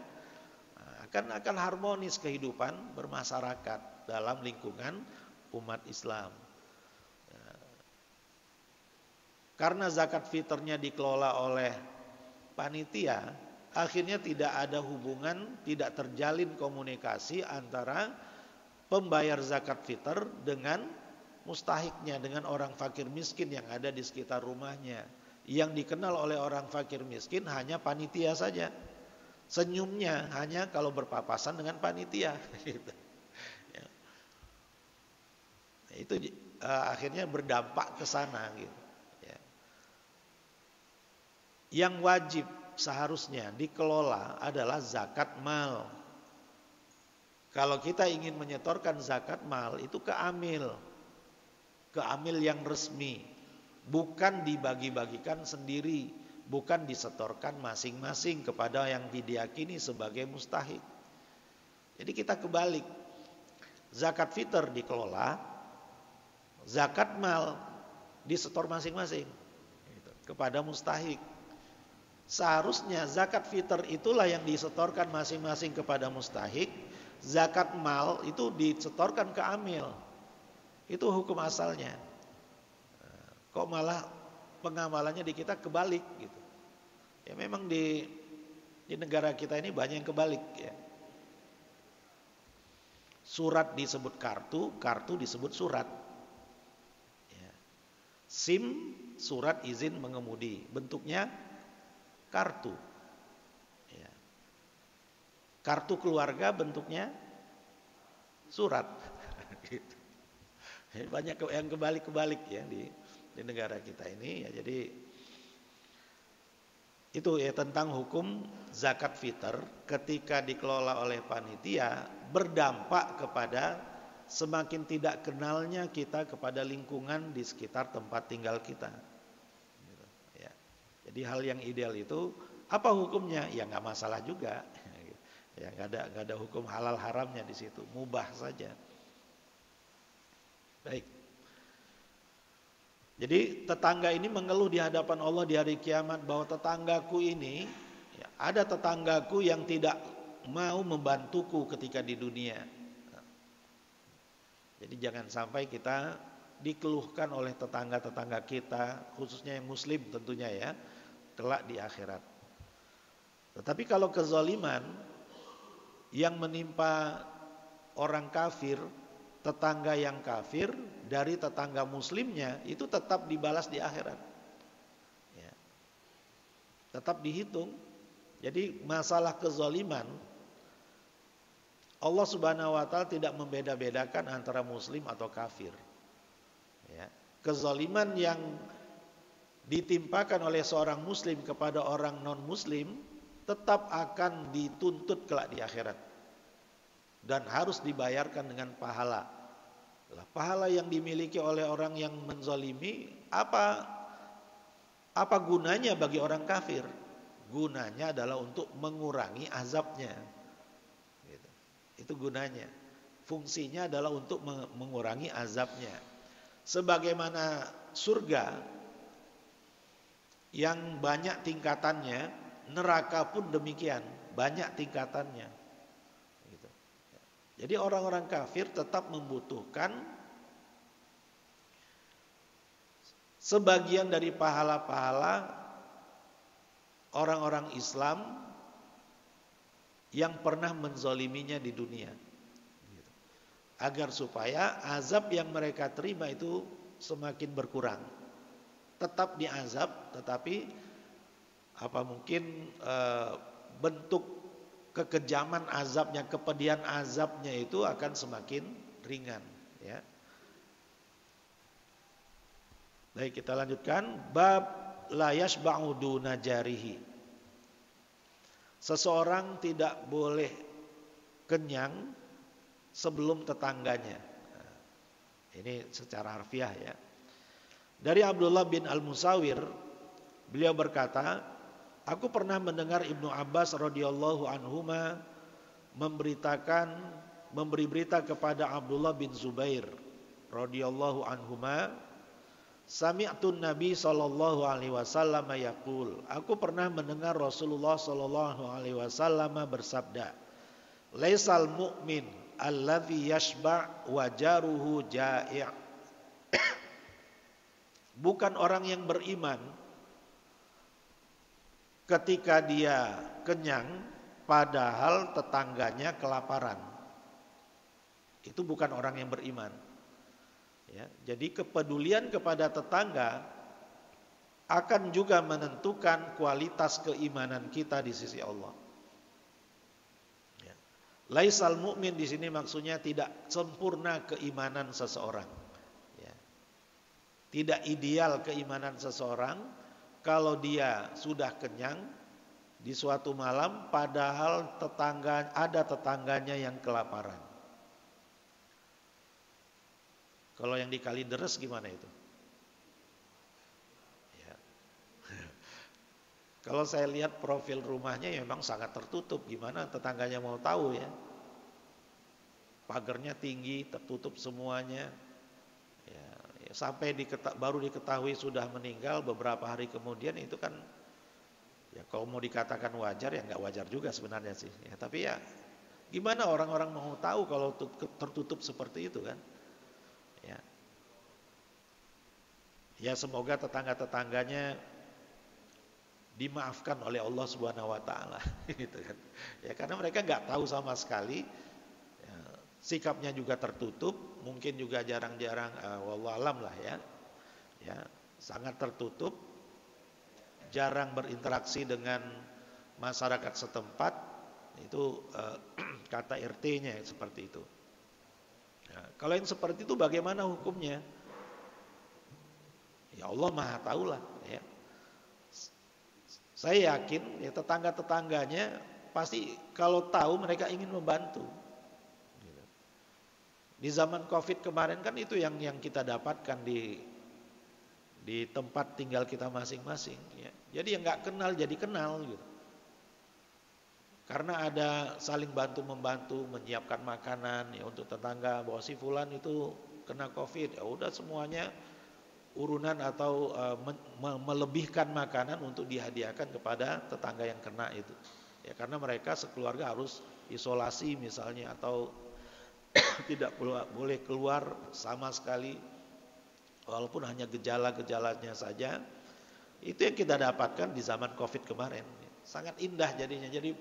Nah, akan harmonis kehidupan bermasyarakat dalam lingkungan umat Islam. Ya. Karena zakat fitrnya dikelola oleh panitia, akhirnya tidak ada hubungan, tidak terjalin komunikasi antara pembayar zakat fitr dengan mustahiknya, dengan orang fakir miskin yang ada di sekitar rumahnya. Yang dikenal oleh orang fakir miskin hanya panitia saja. Senyumnya hanya kalau berpapasan dengan panitia. Gitu. Ya. Nah, itu akhirnya berdampak ke sana. Gitu. Ya. Yang wajib seharusnya dikelola adalah zakat mal. Kalau kita ingin menyetorkan zakat mal itu ke amil yang resmi, bukan dibagi-bagikan sendiri, bukan disetorkan masing-masing kepada yang diyakini sebagai mustahik. Jadi kita kebalik, zakat fitr dikelola, zakat mal disetor masing-masing kepada mustahik. Seharusnya zakat fitr itulah yang disetorkan masing-masing kepada mustahik, zakat mal itu disetorkan ke amil. Itu hukum asalnya. Kok malah pengamalannya di kita kebalik gitu. Ya memang di negara kita ini banyak yang kebalik ya. Surat disebut kartu, kartu disebut surat. Ya. SIM, surat izin mengemudi, bentuknya kartu. Ya. Kartu keluarga bentuknya surat. Gitu. Banyak yang kebalik-kebalik ya di negara kita ini ya. Jadi itu ya tentang hukum zakat fitr ketika dikelola oleh panitia berdampak kepada semakin tidak kenalnya kita kepada lingkungan di sekitar tempat tinggal kita. Gitu, ya. Jadi hal yang ideal itu apa hukumnya? Ya nggak masalah juga. Ya nggak ada hukum halal haramnya di situ, mubah saja. Baik. Jadi tetangga ini mengeluh di hadapan Allah di hari kiamat bahwa tetanggaku ini, ya, ada tetanggaku yang tidak mau membantuku ketika di dunia. Jadi jangan sampai kita dikeluhkan oleh tetangga-tetangga kita, khususnya yang muslim tentunya ya, kelak di akhirat. Tetapi kalau kezaliman yang menimpa orang kafir, tetangga yang kafir dari tetangga muslimnya itu tetap dibalas di akhirat. Ya. Tetap dihitung. Jadi masalah kezaliman Allah Subhanahu wa taala tidak membeda-bedakan antara muslim atau kafir. Ya. Kezaliman yang ditimpakan oleh seorang muslim kepada orang non muslim tetap akan dituntut kelak di akhirat. Dan harus dibayarkan dengan pahala. Pahala yang dimiliki oleh orang yang menzalimi apa gunanya bagi orang kafir? Gunanya adalah untuk mengurangi azabnya. Gitu. Itu gunanya. Fungsinya adalah untuk mengurangi azabnya. Sebagaimana surga yang banyak tingkatannya, neraka pun demikian, banyak tingkatannya. Jadi orang-orang kafir tetap membutuhkan sebagian dari pahala-pahala orang-orang Islam yang pernah menzaliminya di dunia. Agar supaya azab yang mereka terima itu semakin berkurang. Tetap diazab, tetapi bentuk kekejaman azabnya, kepedihan azabnya itu akan semakin ringan, ya. Baik, kita lanjutkan bab la yashba'u duna jarihi. Seseorang tidak boleh kenyang sebelum tetangganya. Ini secara harfiah ya. Dari Abdullah bin Al-Musawir, beliau berkata, aku pernah mendengar Ibnu Abbas radhiyallahu anhuma memberi berita kepada Abdullah bin Zubair radhiyallahu anhuma, sami'tun Nabi sallallahu alaihi wasallam yaqul, aku pernah mendengar Rasulullah sallallahu alaihi wasallam bersabda, laisal mu'min alladzi yashba' wa jaruhu ja'i'. Bukan orang yang beriman ketika dia kenyang padahal tetangganya kelaparan. Itu bukan orang yang beriman. Ya, jadi kepedulian kepada tetangga akan juga menentukan kualitas keimanan kita di sisi Allah. Ya. Laisal mu'min di sini maksudnya tidak sempurna keimanan seseorang. Ya. Tidak ideal keimanan seseorang kalau dia sudah kenyang di suatu malam padahal ada tetangganya yang kelaparan. Kalau yang di Kalideres gimana itu? Ya. Kalau saya lihat profil rumahnya ya memang sangat tertutup. Gimana tetangganya mau tahu ya? Pagarnya tinggi, tertutup semuanya. Ya, sampai baru diketahui sudah meninggal beberapa hari kemudian, itu kan ya kalau mau dikatakan wajar ya nggak wajar juga sebenarnya sih. Ya, tapi ya gimana orang-orang mau tahu kalau tertutup seperti itu kan? Ya. Ya semoga tetangga-tetangganya dimaafkan oleh Allah Subhanahu wa taala gitu kan. Ya karena mereka nggak tahu sama sekali, ya, sikapnya juga tertutup, mungkin juga jarang-jarang wallahu alam lah ya. Ya, sangat tertutup, jarang berinteraksi dengan masyarakat setempat, Itu kata RT-nya seperti itu. Nah, kalau yang seperti itu bagaimana hukumnya? Ya Allah Maha tahu lah ya. Saya yakin ya tetangga-tetangganya pasti kalau tahu mereka ingin membantu. Di zaman Covid kemarin kan itu yang kita dapatkan di tempat tinggal kita masing-masing ya. Jadi yang nggak kenal jadi kenal gitu. Karena ada saling bantu membantu menyiapkan makanan ya untuk tetangga, bahwa si fulan itu kena Covid, ya udah semuanya urunan atau melebihkan makanan untuk dihadiahkan kepada tetangga yang kena itu. Ya karena mereka sekeluarga harus isolasi misalnya atau tidak boleh keluar sama sekali walaupun hanya gejala-gejalanya saja. Itu yang kita dapatkan di zaman Covid kemarin. Sangat indah jadinya. Jadi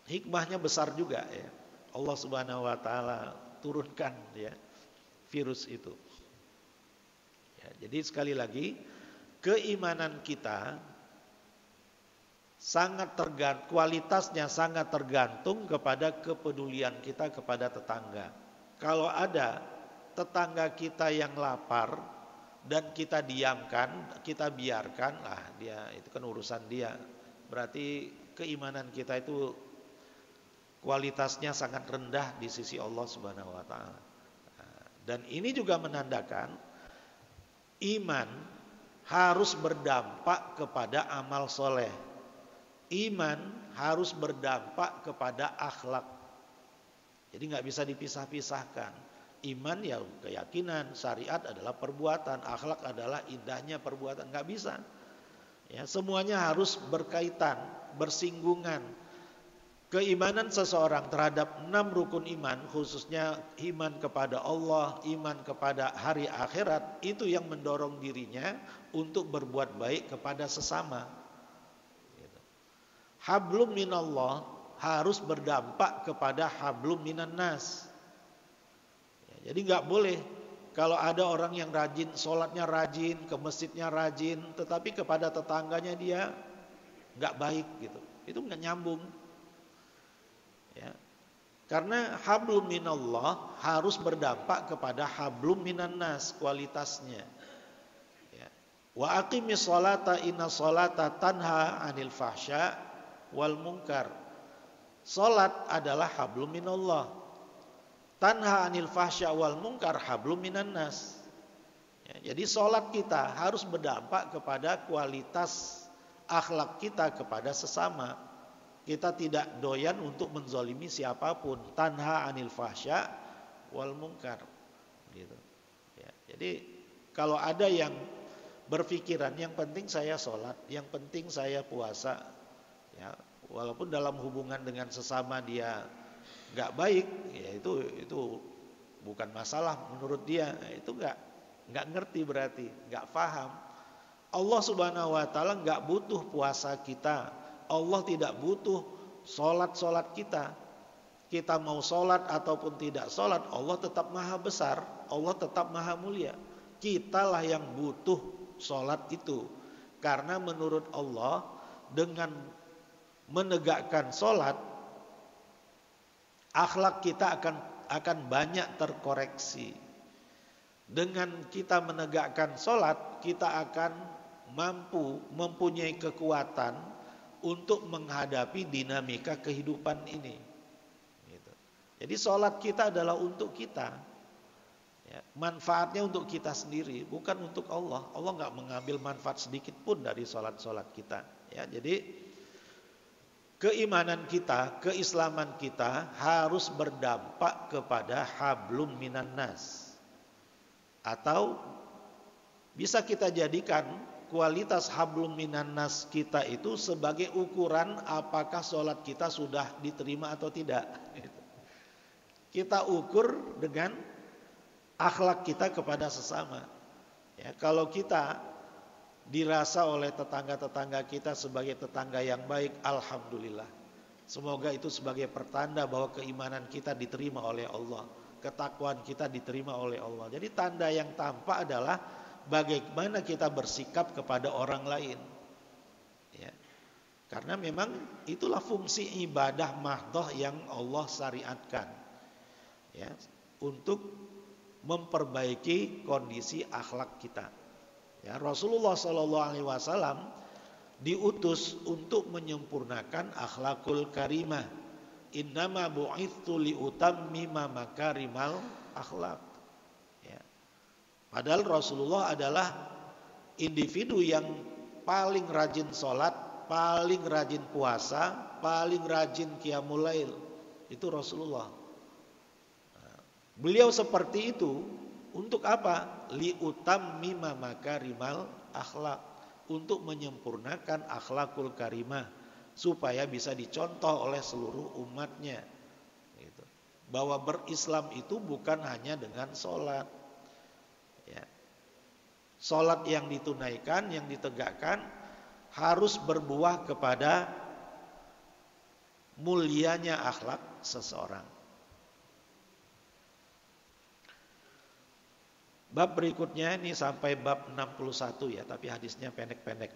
hikmahnya besar juga ya. Allah Subhanahu wa taala turunkan ya virus itu. Ya, jadi sekali lagi keimanan kita kualitasnya sangat tergantung kepada kepedulian kita kepada tetangga. Kalau ada tetangga kita yang lapar dan kita diamkan, kita biarkan, dia itu kan urusan dia. Berarti keimanan kita itu kualitasnya sangat rendah di sisi Allah Subhanahu wa taala. Dan ini juga menandakan iman harus berdampak kepada amal soleh. Iman harus berdampak kepada akhlak. Jadi nggak bisa dipisah-pisahkan. Iman ya keyakinan, syariat adalah perbuatan, akhlak adalah indahnya perbuatan. Nggak bisa. Ya, semuanya harus berkaitan, bersinggungan. Keimanan seseorang terhadap 6 rukun iman, khususnya iman kepada Allah, iman kepada hari akhirat, itu yang mendorong dirinya untuk berbuat baik kepada sesama. Hablum minallah harus berdampak kepada hablum minan nas. Ya, jadi nggak boleh kalau ada orang yang rajin, sholatnya rajin, ke masjidnya rajin, tetapi kepada tetangganya dia nggak baik gitu. Itu nggak nyambung. Ya. Karena hablum minallah harus berdampak kepada hablum minan nas kualitasnya. Ya. Wa aqimis sholata inna sholata tanha anil fahsya wal munkar. Salat adalah hablum minallah. Tanha anil fahsya wal munkar hablum minan nas. Ya, jadi salat kita harus berdampak kepada kualitas akhlak kita kepada sesama. Kita tidak doyan untuk menzalimi siapapun. Tanha anil fahsya wal munkar. Gitu. Ya, jadi kalau ada yang berpikiran yang penting saya salat, yang penting saya puasa, ya, walaupun dalam hubungan dengan sesama dia nggak baik, ya itu bukan masalah menurut dia. Itu nggak ngerti berarti, nggak paham. Allah Subhanahu Wa Taala nggak butuh puasa kita. Allah tidak butuh solat kita. Kita mau solat ataupun tidak solat, Allah tetap maha besar, Allah tetap maha mulia. Kitalah yang butuh solat itu, karena menurut Allah dengan menegakkan solat, akhlak kita akan banyak terkoreksi. Dengan kita menegakkan solat, kita akan mampu mempunyai kekuatan untuk menghadapi dinamika kehidupan ini. Gitu. Jadi solat kita adalah untuk kita. Ya, manfaatnya untuk kita sendiri, bukan untuk Allah. Allah nggak mengambil manfaat sedikit pun dari solat kita. Ya, jadi keimanan kita, keislaman kita harus berdampak kepada hablum minan nas. Atau bisa kita jadikan kualitas hablum minan nas kita itu sebagai ukuran apakah sholat kita sudah diterima atau tidak. Kita ukur dengan akhlak kita kepada sesama. Ya, kalau kita dirasa oleh tetangga-tetangga kita sebagai tetangga yang baik, alhamdulillah. Semoga itu sebagai pertanda bahwa keimanan kita diterima oleh Allah, ketakwaan kita diterima oleh Allah. Jadi tanda yang tampak adalah bagaimana kita bersikap kepada orang lain. Ya. Karena memang itulah fungsi ibadah mahdhah yang Allah syariatkan, ya, untuk memperbaiki kondisi akhlak kita. Ya, Rasulullah Shallallahu Alaihi Wasallam diutus untuk menyempurnakan akhlakul karimah. Innama bu'itsu liutammima makarimal akhlak. Ya. Padahal Rasulullah adalah individu yang paling rajin sholat, paling rajin puasa, paling rajin qiyamul lail. Itu Rasulullah. Beliau seperti itu untuk apa? Liutammima makarimal akhlak, untuk menyempurnakan akhlakul karimah supaya bisa dicontoh oleh seluruh umatnya. Gitu. Bahwa berislam itu bukan hanya dengan sholat. Ya. Sholat yang ditunaikan, yang ditegakkan harus berbuah kepada mulianya akhlak seseorang. Bab berikutnya ini sampai bab 61 ya, tapi hadisnya pendek-pendek.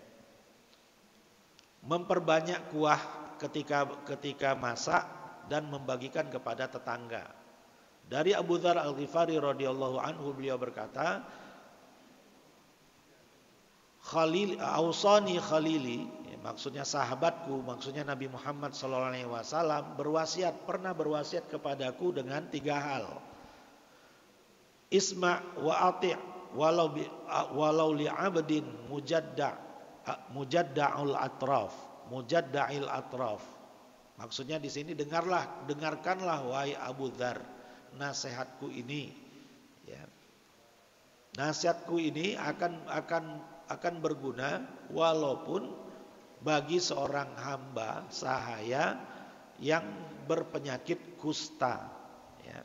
Memperbanyak kuah ketika masak dan membagikan kepada tetangga. Dari Abu Dzar Al-Ghifari radhiyallahu anhu, beliau berkata, Ausani khalili, ya, maksudnya sahabatku, maksudnya Nabi Muhammad SAW pernah berwasiat kepadaku dengan 3 hal. Isma' wa ati' walau li'abdin mujadda'il atraf. Maksudnya di sini dengarkanlah wahai Abu Dzar nasihatku ini. Ya. Nasihatku ini akan berguna walaupun bagi seorang hamba sahaya yang berpenyakit kusta. Ya.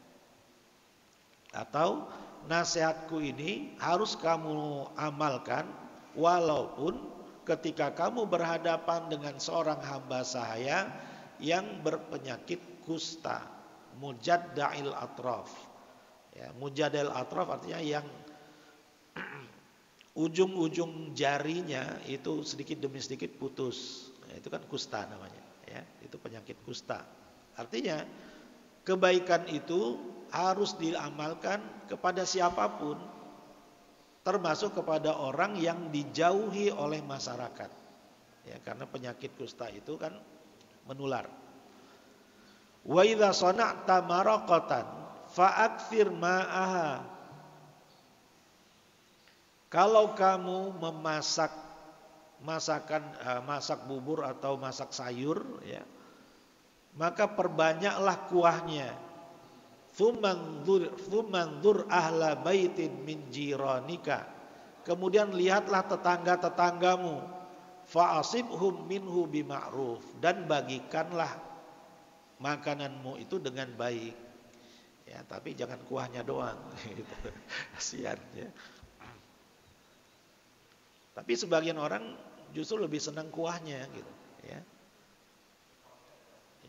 Atau nasihatku ini harus kamu amalkan walaupun ketika kamu berhadapan dengan seorang hamba sahaya yang berpenyakit kusta, mujadda'il atraf. Ya, mujadda'il atraf artinya yang ujung-ujung jarinya itu sedikit demi sedikit putus. Ya, itu kan kusta namanya, ya. Itu penyakit kusta. Artinya kebaikan itu harus diamalkan kepada siapapun, termasuk kepada orang yang dijauhi oleh masyarakat. Ya, karena penyakit kusta itu kan menular. Wa idza sana'ta maraqatan fa'aktsir ma'aha. Kalau kamu masak bubur atau masak sayur, ya, maka perbanyaklah kuahnya. Tsummanzur ahla baitin min jiranika. Kemudian lihatlah tetangga-tetanggamu. Fa'asibhum minhu bima'ruf. Dan bagikanlah makananmu itu dengan baik. Ya, tapi jangan kuahnya doang. Kasihan, ya. Tapi sebagian orang justru lebih senang kuahnya gitu, ya.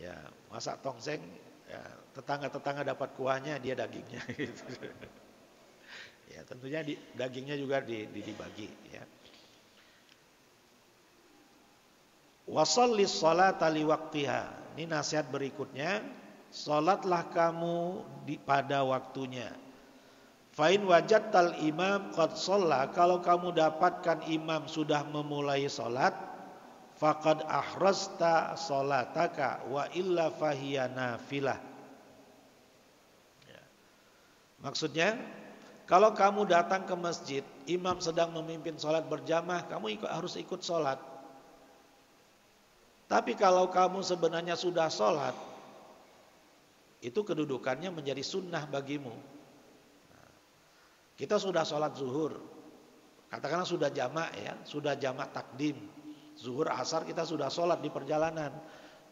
Ya, masak tongseng, ya, tetangga-tetangga dapat kuahnya, dia dagingnya gitu. Ya, tentunya dagingnya juga dibagi, ya. Wasallis sholata liwaqtiha. Ini nasihat berikutnya, salatlah kamu pada waktunya. Fa'in wajadtal imam qad shalla, kalau kamu dapatkan imam sudah memulai salat, faqad ahrasta salataka wa illa fahiya nafilah. Ya. Maksudnya, kalau kamu datang ke masjid, imam sedang memimpin salat berjamaah, kamu harus ikut salat. Tapi kalau kamu sebenarnya sudah salat, itu kedudukannya menjadi sunnah bagimu. Kita sudah sholat zuhur, katakanlah sudah jamak, ya, sudah jamak takdim, zuhur asar kita sudah sholat di perjalanan.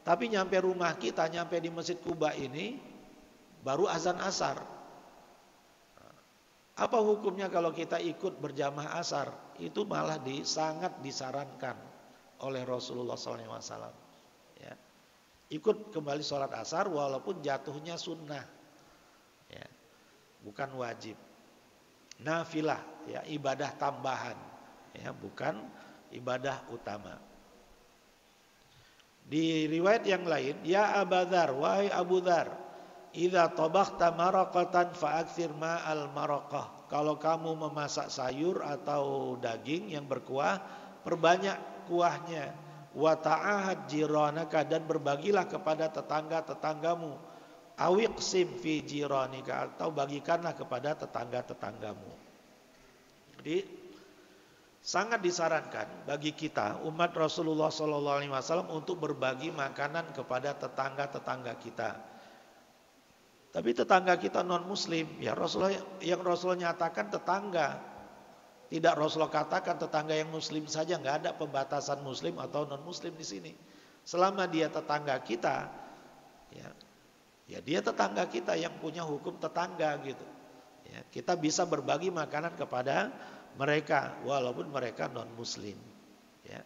Tapi nyampe rumah kita, nyampe di Masjid Kuba ini baru azan asar. Apa hukumnya kalau kita ikut berjamaah asar? Itu malah sangat disarankan oleh Rasulullah SAW. Ya. Ikut kembali sholat asar walaupun jatuhnya sunnah, ya, bukan wajib. Nafilah, ya, ibadah tambahan, ya, bukan ibadah utama. Di riwayat yang lain, ya Abadzar, wahai Abu Dzar, idza tabakhta maraqatan fa'aktsir ma'al maraqah. Kalau kamu memasak sayur atau daging yang berkuah, perbanyak kuahnya. Wa ta'ahad jiranaka, dan berbagilah kepada tetangga-tetanggamu. Awiqsim fi jiranika, atau bagikanlah kepada tetangga-tetanggamu. Jadi sangat disarankan bagi kita umat Rasulullah SAW untuk berbagi makanan kepada tetangga-tetangga kita. Tapi tetangga kita non muslim, ya yang Rasulullah nyatakan tetangga. Tidak Rasulullah katakan tetangga yang muslim saja, nggak ada pembatasan muslim atau non muslim di sini. Selama dia tetangga kita, ya dia tetangga kita yang punya hukum tetangga gitu. Ya, kita bisa berbagi makanan kepada mereka walaupun mereka non muslim. Ya.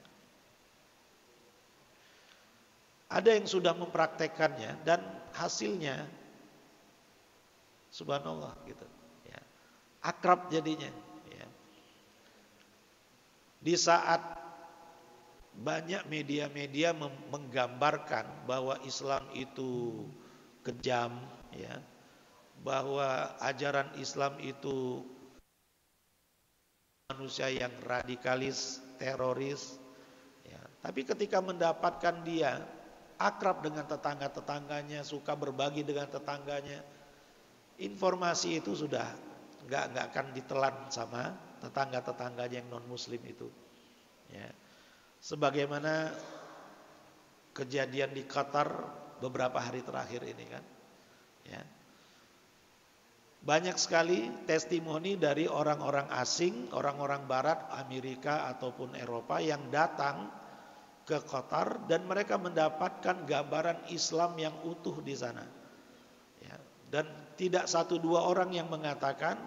Ada yang sudah mempraktekannya dan hasilnya subhanallah gitu. Ya. Akrab jadinya. Ya. Di saat banyak media-media menggambarkan bahwa Islam itu kejam, ya, bahwa ajaran Islam itu manusia yang radikalis, teroris, ya. Tapi ketika mendapatkan dia akrab dengan tetangga-tetangganya, suka berbagi dengan tetangganya, informasi itu sudah nggak akan ditelan sama tetangga-tetangganya yang non muslim itu. Ya. Sebagaimana kejadian di Qatar beberapa hari terakhir ini kan. Ya. Banyak sekali testimoni dari orang-orang asing, orang-orang barat, Amerika ataupun Eropa yang datang ke Qatar dan mereka mendapatkan gambaran Islam yang utuh di sana. Ya. Dan tidak satu dua orang yang mengatakan,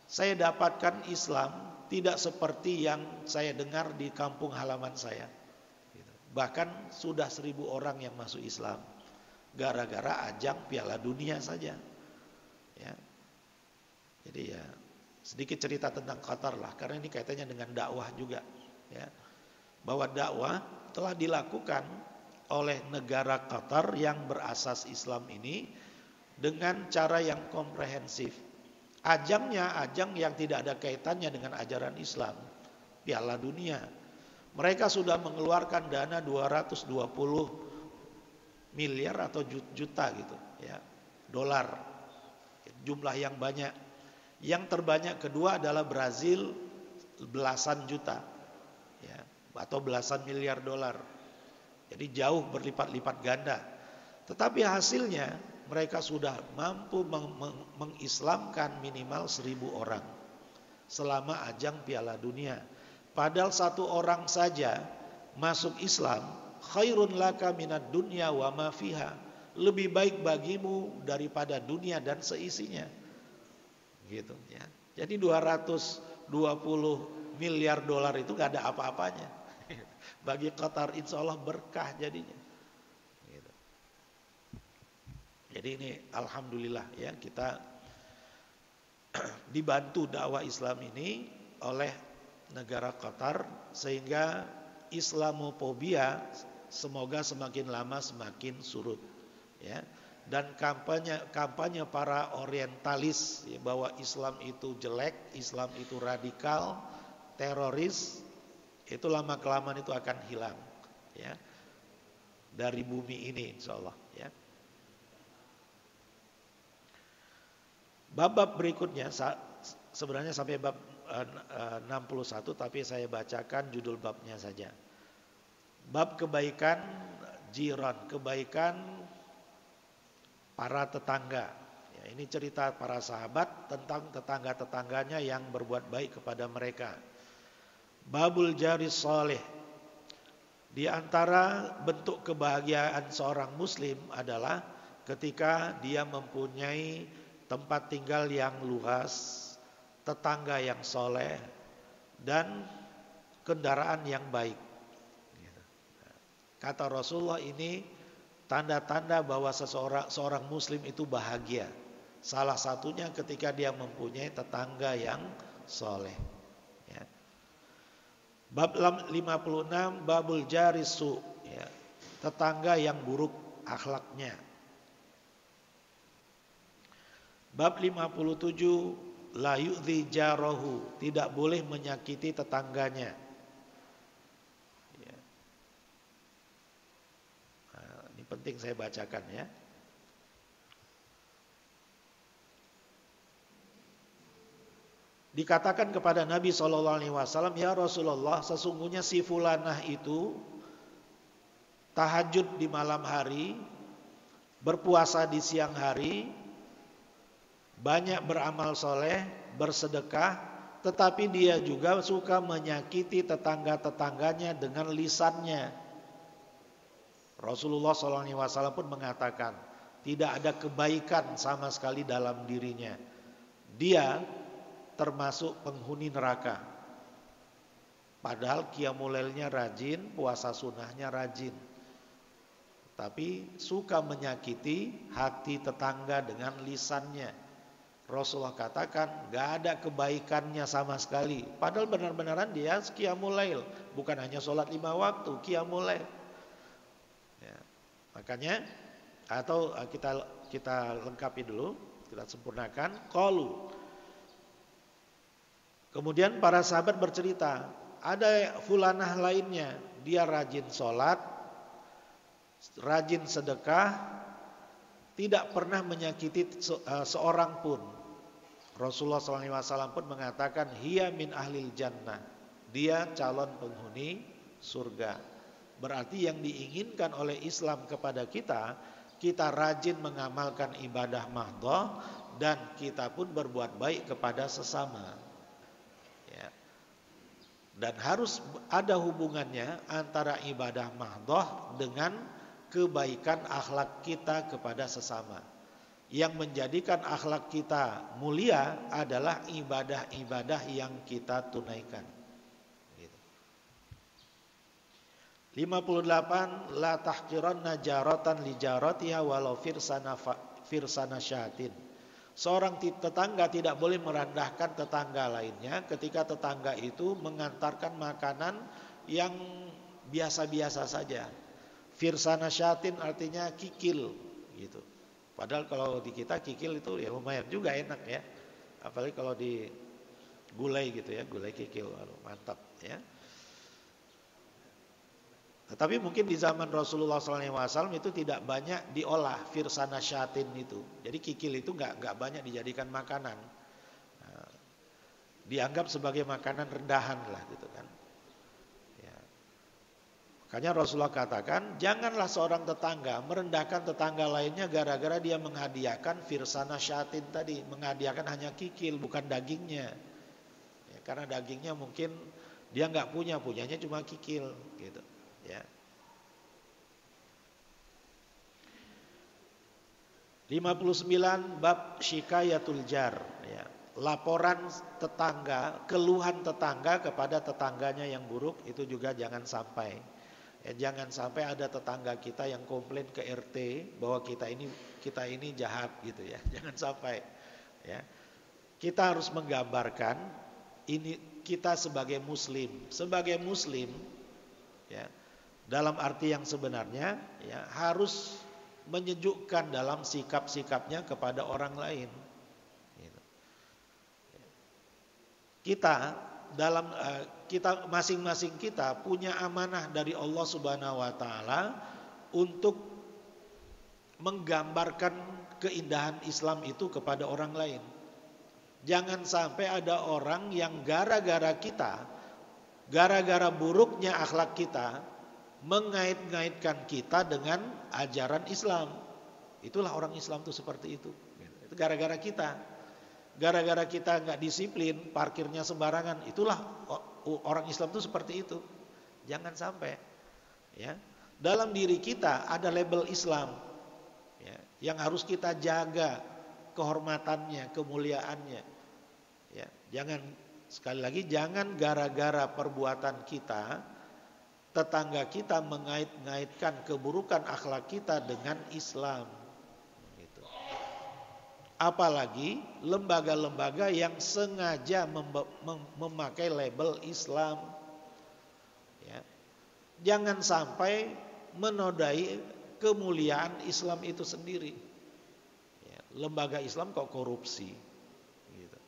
saya dapatkan Islam tidak seperti yang saya dengar di kampung halaman saya. Bahkan sudah 1.000 orang yang masuk Islam gara-gara ajang Piala Dunia saja. Ya. Jadi ya sedikit cerita tentang Qatar lah, karena ini kaitannya dengan dakwah juga. Ya. Bahwa dakwah telah dilakukan oleh negara Qatar yang berasas Islam ini dengan cara yang komprehensif. Ajangnya ajang yang tidak ada kaitannya dengan ajaran Islam, Piala Dunia. Mereka sudah mengeluarkan dana 220 miliar atau juta gitu, ya, dolar. Jumlah yang banyak. Yang terbanyak kedua adalah Brazil, belasan juta, ya, atau belasan miliar dolar. Jadi jauh berlipat-lipat ganda. Tetapi hasilnya mereka sudah mampu mengislamkan minimal 1.000 orang selama ajang Piala Dunia. Padahal satu orang saja masuk Islam, khairun laka minad dunya wa ma fiha, lebih baik bagimu daripada dunia dan seisinya. Gitu ya. Jadi 220 miliar dolar itu gak ada apa-apanya. Bagi Qatar insya Allah berkah jadinya. Gitu. Jadi ini alhamdulillah ya, kita dibantu dakwah Islam ini oleh negara Qatar sehingga Islamofobia semoga semakin lama semakin surut, ya. Dan kampanye para orientalis, ya, bahwa Islam itu jelek, Islam itu radikal, teroris, itu lama kelamaan itu akan hilang, ya, dari bumi ini insyaallah, ya. Bab berikutnya sebenarnya sampai bab 61, tapi saya bacakan judul babnya saja. Bab kebaikan jiran, kebaikan para tetangga. Ya, ini cerita para sahabat tentang tetangga-tetangganya yang berbuat baik kepada mereka. Babul jaris saleh. Di antara bentuk kebahagiaan seorang muslim adalah ketika dia mempunyai tempat tinggal yang luas, tetangga yang soleh, dan kendaraan yang baik. Kata Rasulullah, ini tanda-tanda bahwa seorang muslim itu bahagia. Salah satunya ketika dia mempunyai tetangga yang soleh. Bab 56 babul jarisu, ya, tetangga yang buruk akhlaknya. Bab 57, la yu'dhi jarahu, tidak boleh menyakiti tetangganya. Ya. Nah, ini penting saya bacakan ya. Dikatakan kepada Nabi SAW, ya Rasulullah, sesungguhnya si fulanah itu tahajud di malam hari, berpuasa di siang hari, banyak beramal soleh, bersedekah, tetapi dia juga suka menyakiti tetangga-tetangganya dengan lisannya. Rasulullah SAW pun mengatakan, tidak ada kebaikan sama sekali dalam dirinya. Dia termasuk penghuni neraka. Padahal qiyamul lailnya rajin, puasa sunnahnya rajin, tapi suka menyakiti hati tetangga dengan lisannya. Rasulullah katakan gak ada kebaikannya sama sekali. Padahal benar-benaran dia qiyamul lail, bukan hanya sholat 5 waktu, qiyamul lail. Ya, makanya atau kita lengkapi dulu, kita sempurnakan. Qalu, kemudian para sahabat bercerita, ada fulanah lainnya, dia rajin sholat, rajin sedekah, tidak pernah menyakiti seorang pun. Rasulullah SAW pun mengatakan, hiya min ahlil jannah, dia calon penghuni surga. Berarti yang diinginkan oleh Islam kepada kita, kita rajin mengamalkan ibadah mahdhah dan kita pun berbuat baik kepada sesama. Ya. Dan harus ada hubungannya antara ibadah mahdhah dengan kebaikan akhlak kita kepada sesama. Yang menjadikan akhlak kita mulia adalah ibadah-ibadah yang kita tunaikan. Gitu. 58, la tahqiranna jaratan li jaratiha walau firsana syatin. Seorang tetangga tidak boleh merendahkan tetangga lainnya ketika tetangga itu mengantarkan makanan yang biasa-biasa saja. Firsana syatin artinya kikil gitu. Padahal kalau di kita kikil itu ya lumayan juga enak ya. Apalagi kalau di gulai gitu ya, gulai kikil, mantap ya. Tetapi mungkin di zaman Rasulullah SAW itu tidak banyak diolah firsana syatin itu. Jadi kikil itu nggak banyak dijadikan makanan. Nah, dianggap sebagai makanan rendahan lah gitu kan. Ya. Makanya Rasulullah katakan, janganlah seorang tetangga merendahkan tetangga lainnya gara-gara dia menghadiahkan firsana syatin tadi, menghadiahkan hanya kikil bukan dagingnya. Ya, karena dagingnya mungkin dia nggak punyanya cuma kikil gitu. Ya. 59 bab syikayatul jar ya. Laporan tetangga, keluhan tetangga kepada tetangganya yang buruk itu juga jangan sampai. Ya, jangan sampai ada tetangga kita yang komplain ke RT bahwa kita ini jahat gitu ya. Jangan sampai ya. Kita harus menggambarkan ini kita sebagai muslim ya. Dalam arti yang sebenarnya ya, harus menyejukkan dalam sikap-sikapnya kepada orang lain. Gitu. Kita masing-masing kita punya amanah dari Allah Subhanahu wa taala untuk menggambarkan keindahan Islam itu kepada orang lain. Jangan sampai ada orang yang gara-gara buruknya akhlak kita mengait-ngaitkan kita dengan ajaran Islam. Itulah orang Islam itu seperti itu. Itu gara-gara kita. Gara-gara kita nggak disiplin, parkirnya sembarangan. Itulah orang Islam itu seperti itu. Jangan sampai. Ya. Dalam diri kita ada label Islam. Ya. Yang harus kita jaga kehormatannya, kemuliaannya. Ya. Sekali lagi jangan gara-gara perbuatan kita tetangga kita mengait-ngaitkan keburukan akhlak kita dengan Islam. Gitu. Apalagi lembaga-lembaga yang sengaja memakai label Islam. Ya. Jangan sampai menodai kemuliaan Islam itu sendiri. Ya, lembaga Islam kok korupsi, gitu.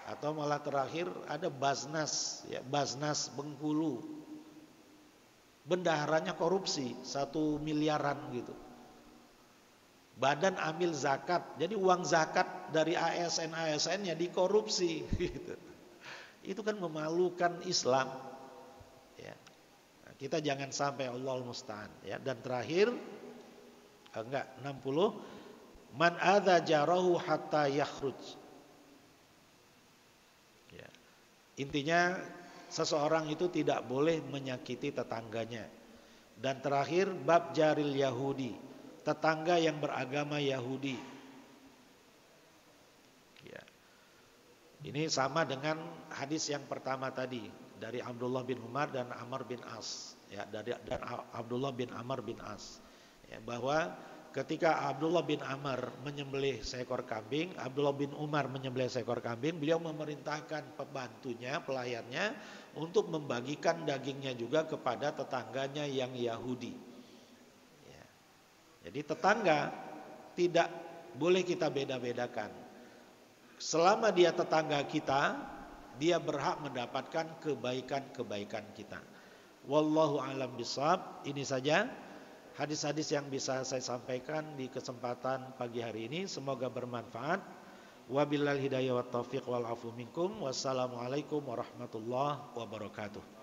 Atau malah terakhir ada Basnas, ya, Basnas Bengkulu, bendaharanya korupsi 1 miliaran gitu. Badan amil zakat, jadi uang zakat dari ASN-nya dikorupsi, gitu. Itu kan memalukan Islam. Ya. Nah, kita jangan sampai, Allahul musta'an. Ya. Dan terakhir, 60, man adza jarahu hatta yakhruj. Ya. Intinya seseorang itu tidak boleh menyakiti tetangganya. Dan terakhir, bab jaril Yahudi, tetangga yang beragama Yahudi. Ya. Ini sama dengan hadis yang pertama tadi dari Abdullah bin Umar dan Amr bin As. Ya, dan Abdullah bin Amr bin As. Ya, bahwa ketika Abdullah bin Amr menyembelih seekor kambing, Abdullah bin Umar menyembelih seekor kambing, beliau memerintahkan pembantunya, pelayannya untuk membagikan dagingnya juga kepada tetangganya yang Yahudi. Jadi tetangga tidak boleh kita beda-bedakan. Selama dia tetangga kita, dia berhak mendapatkan kebaikan-kebaikan kita. Wallahu a'lam bishawab. Ini saja hadis-hadis yang bisa saya sampaikan di kesempatan pagi hari ini. Semoga bermanfaat. Wabillahi hidayah wat taufiq wal afu minkum. Wassalamualaikum warahmatullahi wabarakatuh.